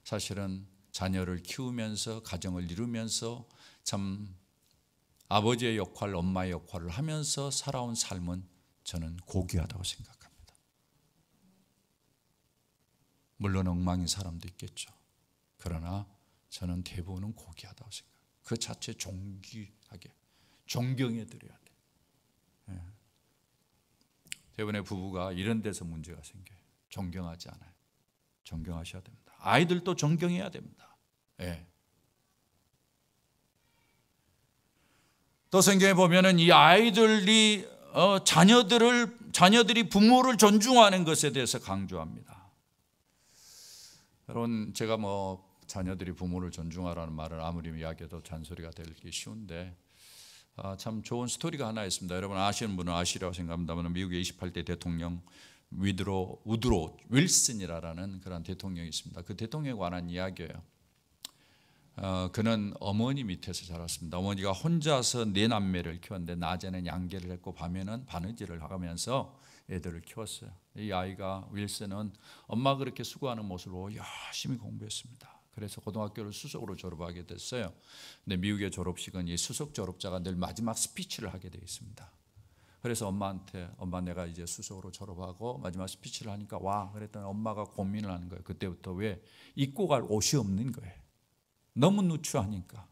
사실은 자녀를 키우면서 가정을 이루면서 참 아버지의 역할, 엄마의 역할을 하면서 살아온 삶은 저는 고귀하다고 생각합니다. 물론 엉망인 사람도 있겠죠. 그러나 저는 대부분은 고귀하다고 생각합니다. 그 자체 존귀하게 존경해 드려야 돼. 대부분의 부부가 이런 데서 문제가 생겨요. 존경하지 않아요. 존경하셔야 됩니다. 아이들도 존경해야 됩니다. 또 성경에 보면은 이 아이들이 자녀들이 부모를 존중하는 것에 대해서 강조합니다. 여러분 제가 자녀들이 부모를 존중하라는 말을 아무리 이야기해도 잔소리가 되기 쉬운데 참 좋은 스토리가 하나 있습니다. 여러분 아시는 분은 아시리라고 생각합니다만 미국의 28대 대통령 우드로 윌슨이라는 그런 대통령이 있습니다. 그 대통령에 관한 이야기예요. 그는 어머니 밑에서 자랐습니다. 어머니가 혼자서 4남매를 키웠는데 낮에는 양계를 했고 밤에는 바느질을 하면서 애들을 키웠어요. 이 아이가 윌슨은 엄마가 그렇게 수고하는 모습을 보고 열심히 공부했습니다. 그래서 고등학교를 수석으로 졸업하게 됐어요. 근데 미국의 졸업식은 이 수석 졸업자가 늘 마지막 스피치를 하게 되어 있습니다. 그래서 엄마한테 엄마 내가 이제 수석으로 졸업하고 마지막 스피치를 하니까 와. 그랬더니 엄마가 고민을 하는 거예요. 그때부터 왜 입고 갈 옷이 없는 거예요. 너무 누추하니까.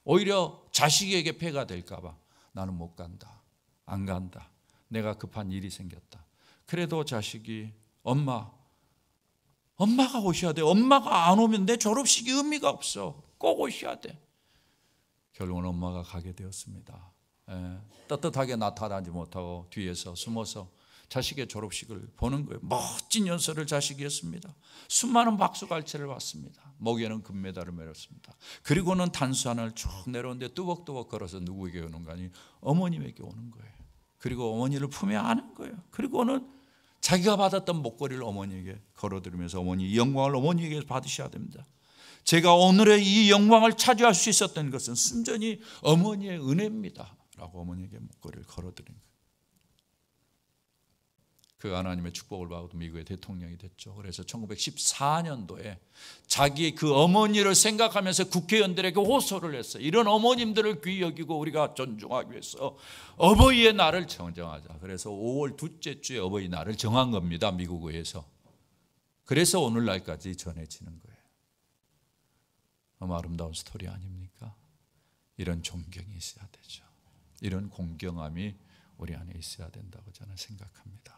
오히려 자식에게 폐가 될까 봐 나는 못 간다. 안 간다. 내가 급한 일이 생겼다. 그래도 자식이 엄마가 오셔야 돼. 엄마가 안 오면 내 졸업식이 의미가 없어. 꼭 오셔야 돼. 결국은 엄마가 가게 되었습니다. 떳떳하게 나타나지 못하고 뒤에서 숨어서 자식의 졸업식을 보는 거예요. 멋진 연설을 자식이 했습니다. 수많은 박수갈채를 받습니다. 목에는 금메달을 메렸습니다. 그리고는 단수하늘 쭉 내려오는데 뚜벅뚜벅 걸어서 누구에게 오는 거 아니 어머님에게 오는 거예요. 그리고 어머니를 품에 안은 거예요. 그리고는 자기가 받았던 목걸이를 어머니에게 걸어드리면서 어머니 이 영광을 어머니에게 받으셔야 됩니다. 제가 오늘의 이 영광을 차지할 수 있었던 것은 순전히 어머니의 은혜입니다 라고 어머니에게 목걸이를 걸어드린 거예요. 그 하나님의 축복을 받고 미국의 대통령이 됐죠. 그래서 1914년도에 자기 그 어머니를 생각하면서 국회의원들에게 호소를 했어요. 이런 어머님들을 귀히 여기고 우리가 존중하기 위해서 어버이의 날을 정정하자. 그래서 5월 둘째 주에 어버이 날을 정한 겁니다. 미국 의회에서. 그래서 오늘날까지 전해지는 거예요. 너무 아름다운 스토리 아닙니까? 이런 존경이 있어야 되죠. 이런 공경함이 우리 안에 있어야 된다고 저는 생각합니다.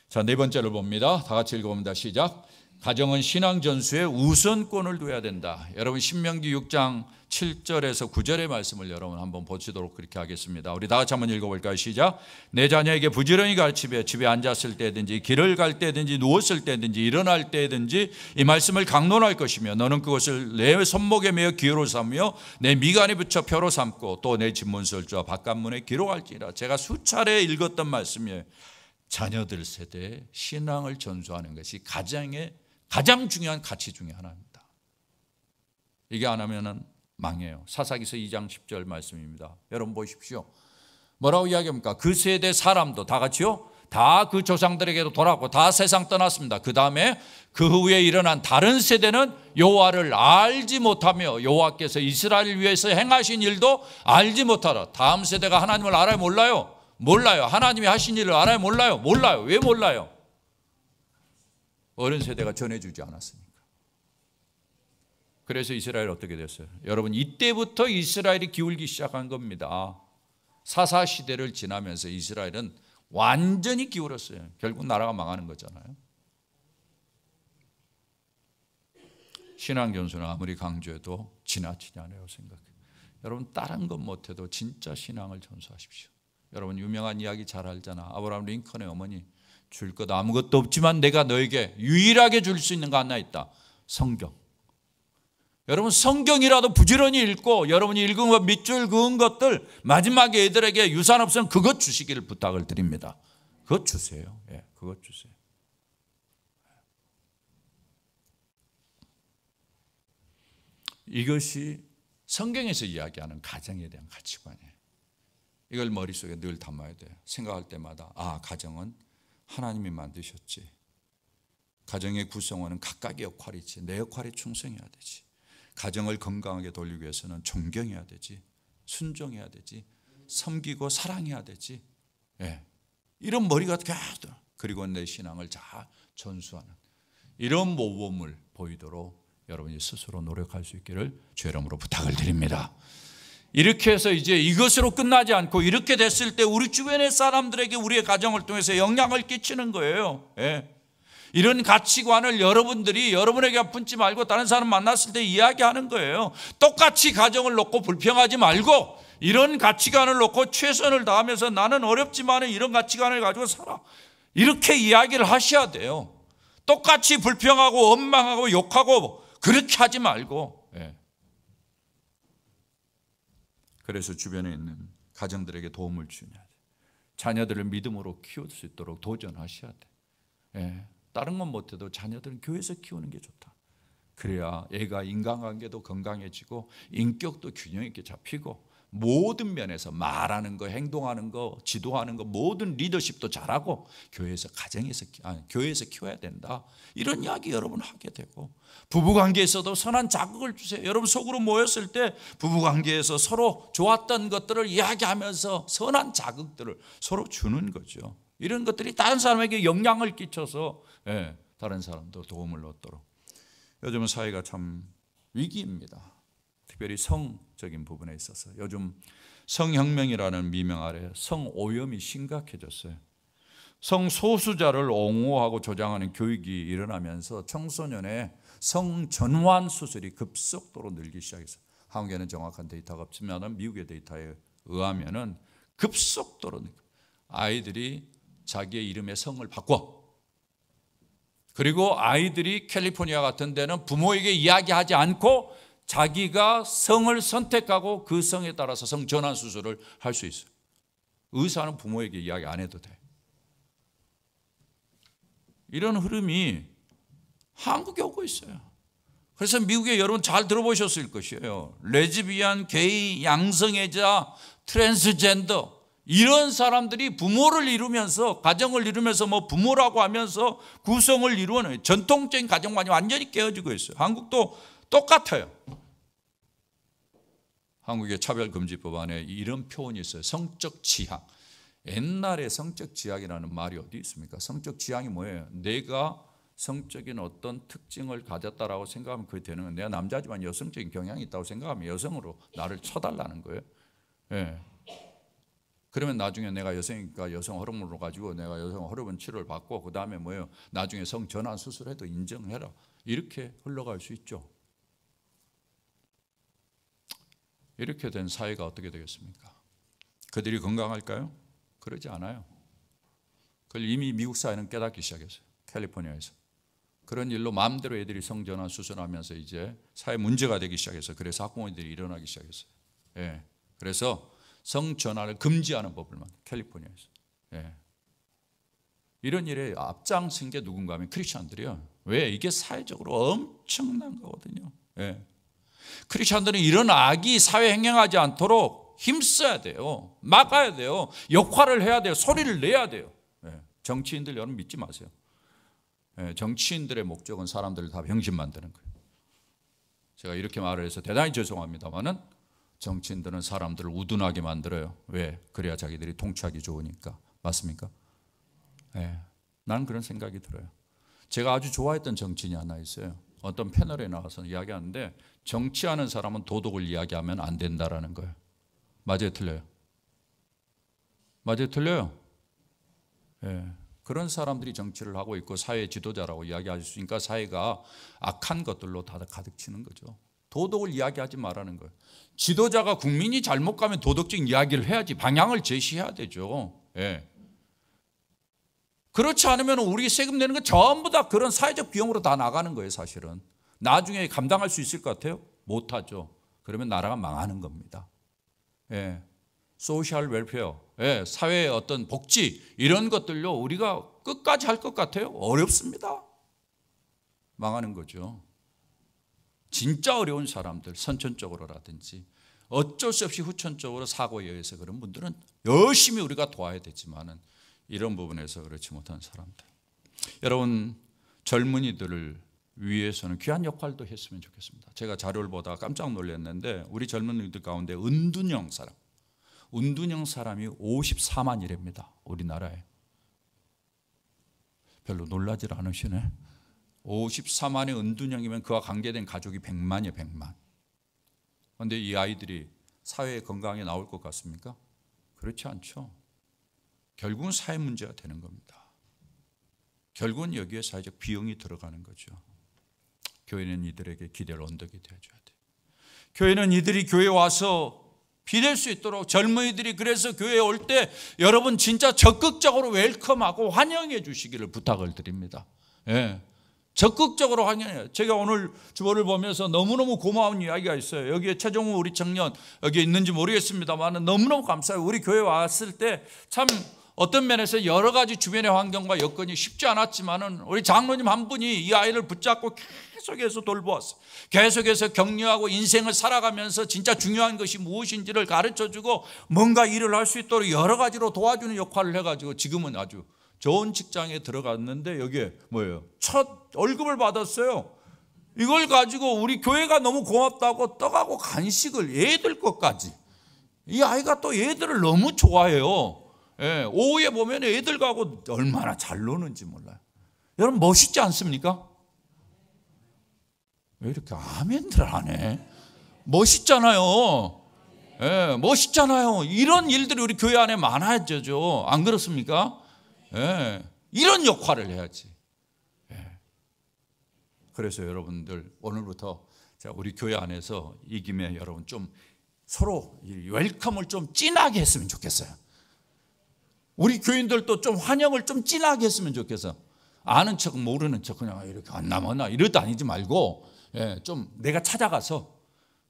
자, 네 번째를 봅니다. 다 같이 읽어봅니다. 시작. 가정은 신앙 전수에 우선권을 둬야 된다. 여러분 신명기 6장 7절에서 9절의 말씀을 여러분 한번 보시도록 그렇게 하겠습니다. 우리 다 같이 한번 읽어볼까요? 시작. 내 자녀에게 부지런히 가르치며 집에 앉았을 때든지 길을 갈 때든지 누웠을 때든지 일어날 때든지 이 말씀을 강론할 것이며 너는 그것을 내 손목에 매어 기호로 삼으며 내 미간에 붙여 표로 삼고 또 내 집문설주와 바깥문에 기록할지니라. 제가 수차례 읽었던 말씀이에요. 자녀들 세대의 신앙을 전수하는 것이 가장 중요한 가치 중에 하나입니다. 이게 안 하면은 망해요. 사사기서 2장 10절 말씀입니다. 여러분 보십시오. 뭐라고 이야기합니까? 그 세대 사람도 다 같이요. 다 그 조상들에게도 돌아왔고 다 세상 떠났습니다. 그 다음에 그 후에 일어난 다른 세대는 여호와를 알지 못하며 여호와께서 이스라엘을 위해서 행하신 일도 알지 못하라. 다음 세대가 하나님을 알아요? 몰라요? 몰라요. 하나님이 하신 일을 알아요? 몰라요? 몰라요. 왜 몰라요? 어른 세대가 전해주지 않았으니까. 그래서 이스라엘 어떻게 됐어요? 여러분 이때부터 이스라엘이 기울기 시작한 겁니다. 사사 시대를 지나면서 이스라엘은 완전히 기울었어요. 결국 나라가 망하는 거잖아요. 신앙 전수는 아무리 강조해도 지나치지 않아요 생각해요. 여러분 다른 것 못해도 진짜 신앙을 전수하십시오. 여러분 유명한 이야기 잘 알잖아. 아브라함 링컨의 어머니 줄 것 아무것도 없지만 내가 너에게 유일하게 줄 수 있는 거 하나 있다. 성경. 여러분 성경이라도 부지런히 읽고 여러분이 읽은 것 밑줄 그은 것들 마지막에 애들에게 유산 없으면 그것 주시기를 부탁을 드립니다. 그것 주세요. 예, 그것 주세요. 이것이 성경에서 이야기하는 가정에 대한 가치관이에요. 이걸 머릿속에 늘 담아야 돼요. 생각할 때마다 가정은 하나님이 만드셨지. 가정의 구성원은 각각의 역할이 있지. 내 역할에 충성해야 되지. 가정을 건강하게 돌리기 위해서는 존경해야 되지. 순종해야 되지. 섬기고 사랑해야 되지. 예. 이런 머리가 계속 그리고 내 신앙을 잘 전수하는 이런 모범을 보이도록 여러분이 스스로 노력할 수 있기를 주의 이름으로 부탁을 드립니다. 이렇게 해서 이제 이것으로 끝나지 않고 이렇게 됐을 때 우리 주변의 사람들에게 우리의 가정을 통해서 영향을 끼치는 거예요. 예. 이런 가치관을 여러분들이 여러분에게 품지 말고 다른 사람 만났을 때 이야기하는 거예요. 똑같이 가정을 놓고 불평하지 말고 이런 가치관을 놓고 최선을 다하면서 나는 어렵지만 이런 가치관을 가지고 살아. 이렇게 이야기를 하셔야 돼요. 똑같이 불평하고 원망하고 욕하고 그렇게 하지 말고. 예. 그래서 주변에 있는 가정들에게 도움을 주셔야 돼요. 자녀들을 믿음으로 키울 수 있도록 도전하셔야 돼요. 예. 다른 건 못해도 자녀들은 교회에서 키우는 게 좋다. 그래야 애가 인간관계도 건강해지고 인격도 균형 있게 잡히고 모든 면에서 말하는 거, 행동하는 거, 지도하는 거, 모든 리더십도 잘하고 교회에서 교회에서 키워야 된다. 이런 이야기 여러분 하게 되고, 부부관계에서도 선한 자극을 주세요. 여러분 속으로 모였을 때 부부관계에서 서로 좋았던 것들을 이야기하면서 선한 자극들을 서로 주는 거죠. 이런 것들이 다른 사람에게 영향을 끼쳐서 다른 사람도 도움을 얻도록. 요즘은 사회가 참 위기입니다. 특별히 성적인 부분에 있어서 요즘 성혁명이라는 미명 아래 성오염이 심각해졌어요. 성소수자를 옹호하고 조장하는 교육이 일어나면서 청소년의 성전환 수술이 급속도로 늘기 시작했어요. 한국에는 정확한 데이터가 없지만 미국의 데이터에 의하면 급속도로 아이들이 자기의 이름의 성을 바꿔. 그리고 아이들이 캘리포니아 같은 데는 부모에게 이야기하지 않고 자기가 성을 선택하고 그 성에 따라서 성 전환 수술을 할 수 있어요. 의사는 부모에게 이야기 안 해도 돼. 이런 흐름이 한국에 오고 있어요. 그래서 미국에 여러분 잘 들어보셨을 것이에요. 레즈비안, 게이, 양성애자, 트랜스젠더 이런 사람들이 부모를 이루면서 가정을 이루면서 뭐 부모라고 하면서 구성을 이루는 전통적인 가정관이 완전히 깨어지고 있어요. 한국도 똑같아요. 한국의 차별금지법 안에 이런 표현이 있어요. 성적 지향. 옛날에 성적 지향이라는 말이 어디 있습니까? 성적 지향이 뭐예요? 내가 성적인 어떤 특징을 가졌다라고 생각하면 그게 되는 거예요. 내가 남자지만 여성적인 경향이 있다고 생각하면 여성으로 나를 쳐달라는 거예요. 예. 그러면 나중에 내가 여성이니까 여성 호르몬으로 가지고 내가 여성 호르몬 치료를 받고 그 다음에 뭐예요? 나중에 성 전환 수술해도 인정해라. 이렇게 흘러갈 수 있죠. 이렇게 된 사회가 어떻게 되겠습니까? 그들이 건강할까요? 그러지 않아요. 그걸 이미 미국 사회는 깨닫기 시작했어요. 캘리포니아에서. 그런 일로 마음대로 애들이 성전환 수술하면서 이제 사회 문제가 되기 시작했어요. 그래서 학부모들이 일어나기 시작했어요. 예. 그래서 성전환을 금지하는 법을 만든 캘리포니아에서. 예. 이런 일에 앞장선 게 누군가 하면 크리스천들이요. 왜? 이게 사회적으로 엄청난 거거든요. 예. 크리스천들은 이런 악이 사회에 행행하지 않도록 힘써야 돼요. 막아야 돼요. 역할을 해야 돼요. 소리를 내야 돼요. 예. 정치인들 여러분 믿지 마세요. 예. 정치인들의 목적은 사람들을 다 병신 만드는 거예요. 제가 이렇게 말을 해서 대단히 죄송합니다만은 정치인들은 사람들을 우둔하게 만들어요. 왜? 그래야 자기들이 통치하기 좋으니까. 맞습니까? 예. 나는 그런 생각이 들어요. 제가 아주 좋아했던 정치인이 하나 있어요. 어떤 패널에 나와서 이야기하는데 정치하는 사람은 도덕을 이야기하면 안 된다라는 거예요. 맞아요, 틀려요? 맞아요, 틀려요? 예. 그런 사람들이 정치를 하고 있고 사회 지도자라고 이야기할 수 있으니까 사회가 악한 것들로 다 가득 치는 거죠. 도덕을 이야기하지 말라는 거예요. 지도자가 국민이 잘못 가면 도덕적인 이야기를 해야지 방향을 제시해야 되죠. 예. 그렇지 않으면 우리 세금 내는 거 전부 다 그런 사회적 비용으로 다 나가는 거예요, 사실은. 나중에 감당할 수 있을 것 같아요? 못하죠. 그러면 나라가 망하는 겁니다. 예. 소셜 웰페어, 예. 사회의 어떤 복지 이런 것들로 우리가 끝까지 할 것 같아요? 어렵습니다. 망하는 거죠. 진짜 어려운 사람들, 선천적으로라든지 어쩔 수 없이 후천적으로 사고에 의해서 그런 분들은 열심히 우리가 도와야 되지만은 이런 부분에서 그렇지 못한 사람들. 여러분 젊은이들을 위해서는 귀한 역할도 했으면 좋겠습니다. 제가 자료를 보다가 깜짝 놀랐는데 우리 젊은이들 가운데 은둔형 사람이 54만이랍니다. 우리나라에. 별로 놀라질 않으시네. 54만의 은둔형이면 그와 관계된 가족이 100만이에요. 100만. 그런데 이 아이들이 사회의 건강에 나올 것 같습니까? 그렇지 않죠. 결국은 사회 문제가 되는 겁니다. 결국은 여기에 사회적 비용이 들어가는 거죠. 교회는 이들에게 기댈 언덕이 되어줘야 돼요. 교회는 이들이 교회에 와서 비댈 수 있도록 젊은이들이 그래서 교회에 올 때 여러분 진짜 적극적으로 웰컴하고 환영해 주시기를 부탁을 드립니다. 예. 적극적으로 환영해요. 제가 오늘 주보를 보면서 너무너무 고마운 이야기가 있어요. 여기에 최종우 우리 청년 여기 있는지 모르겠습니다만 너무너무 감사해요. 우리 교회 왔을 때 참 어떤 면에서 여러 가지 주변의 환경과 여건이 쉽지 않았지만은 우리 장로님 한 분이 이 아이를 붙잡고 계속해서 돌보았어요. 계속해서 격려하고 인생을 살아가면서 진짜 중요한 것이 무엇인지를 가르쳐주고 뭔가 일을 할 수 있도록 여러 가지로 도와주는 역할을 해가지고 지금은 아주 좋은 직장에 들어갔는데 여기에 뭐예요? 첫 월급을 받았어요. 이걸 가지고 우리 교회가 너무 고맙다고 떡하고 간식을 애들 것까지. 이 아이가 또 애들을 너무 좋아해요. 예, 오후에 보면 애들하고 얼마나 잘 노는지 몰라요. 여러분 멋있지 않습니까? 왜 이렇게 아멘들 안 해? 멋있잖아요. 예, 멋있잖아요. 이런 일들이 우리 교회 안에 많아져죠. 안 그렇습니까? 예, 이런 역할을 해야지. 예. 그래서 여러분들 오늘부터 제가 우리 교회 안에서 이 김에 여러분 좀 서로 웰컴을 좀 진하게 했으면 좋겠어요. 우리 교인들도 좀 환영을 좀 진하게 했으면 좋겠어. 아는 척 모르는 척 그냥 이렇게 안 남았나 이러도 다니지 말고, 예, 좀 내가 찾아가서,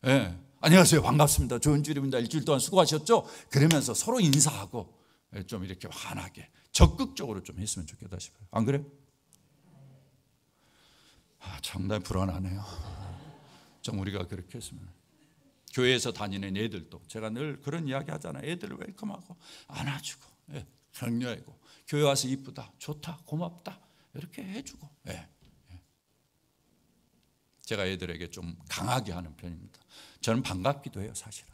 예, 안녕하세요, 반갑습니다, 좋은 주일입니다, 일주일 동안 수고하셨죠? 그러면서 서로 인사하고, 예, 좀 이렇게 환하게 적극적으로 좀 했으면 좋겠다 싶어요. 안 그래? 상당히 불안하네요. 좀 우리가 그렇게 했으면. 교회에서 다니는 애들도 제가 늘 그런 이야기 하잖아요. 애들을 웰컴하고 안아주고, 예, 격려하고, 교회 와서 이쁘다, 좋다, 고맙다 이렇게 해주고. 예. 제가 애들에게 좀 강하게 하는 편입니다. 저는 반갑기도 해요. 사실은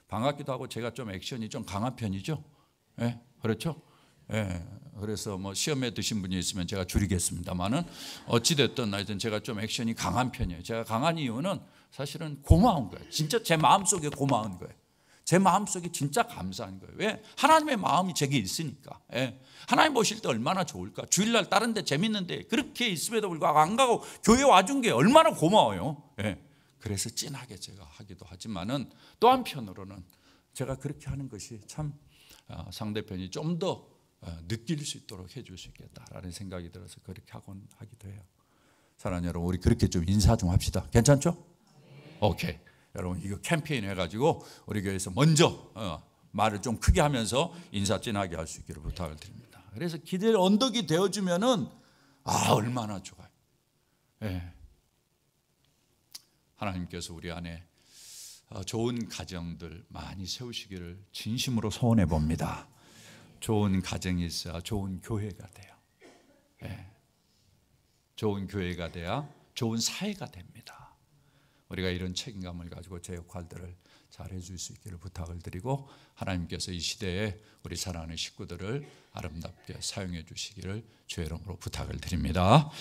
반갑기도 하고 제가 좀 액션이 좀 강한 편이죠. 예, 그렇죠. 예, 그래서 뭐 시험에 드신 분이 있으면 제가 줄이겠습니다만은 어찌됐든 하여튼 제가 좀 액션이 강한 편이에요. 제가 강한 이유는 사실은 고마운 거예요. 진짜 제 마음속에 고마운 거예요. 제 마음속에 진짜 감사한 거예요. 왜? 하나님의 마음이 제게 있으니까. 예. 하나님 보실 때 얼마나 좋을까. 주일날 다른 데 재밌는데 그렇게 있음에도 불구하고 안 가고 교회 와준 게 얼마나 고마워요. 예. 그래서 진하게 제가 하기도 하지만은 또 한편으로는 제가 그렇게 하는 것이 참 상대편이 좀 더 느낄 수 있도록 해줄 수 있겠다라는 생각이 들어서 그렇게 하기도 해요. 사랑하는 여러분, 우리 그렇게 좀 인사 좀 합시다. 괜찮죠? 오케이. 여러분 이거 캠페인 해가지고 우리 교회에서 먼저 말을 좀 크게 하면서 인사 진하게 할 수 있기를 부탁을 드립니다. 그래서 기대의 언덕이 되어주면은 얼마나 좋아요. 예. 하나님께서 우리 안에 좋은 가정들 많이 세우시기를 진심으로 소원해 봅니다. 좋은 가정이 있어야 좋은 교회가 돼요. 예. 좋은 교회가 돼야 좋은 사회가 됩니다. 우리가 이런 책임감을 가지고 제 역할들을 잘 해줄 수 있기를 부탁을 드리고, 하나님께서 이 시대에 우리 사랑하는 식구들을 아름답게 사용해 주시기를 주의 이름으로 부탁을 드립니다.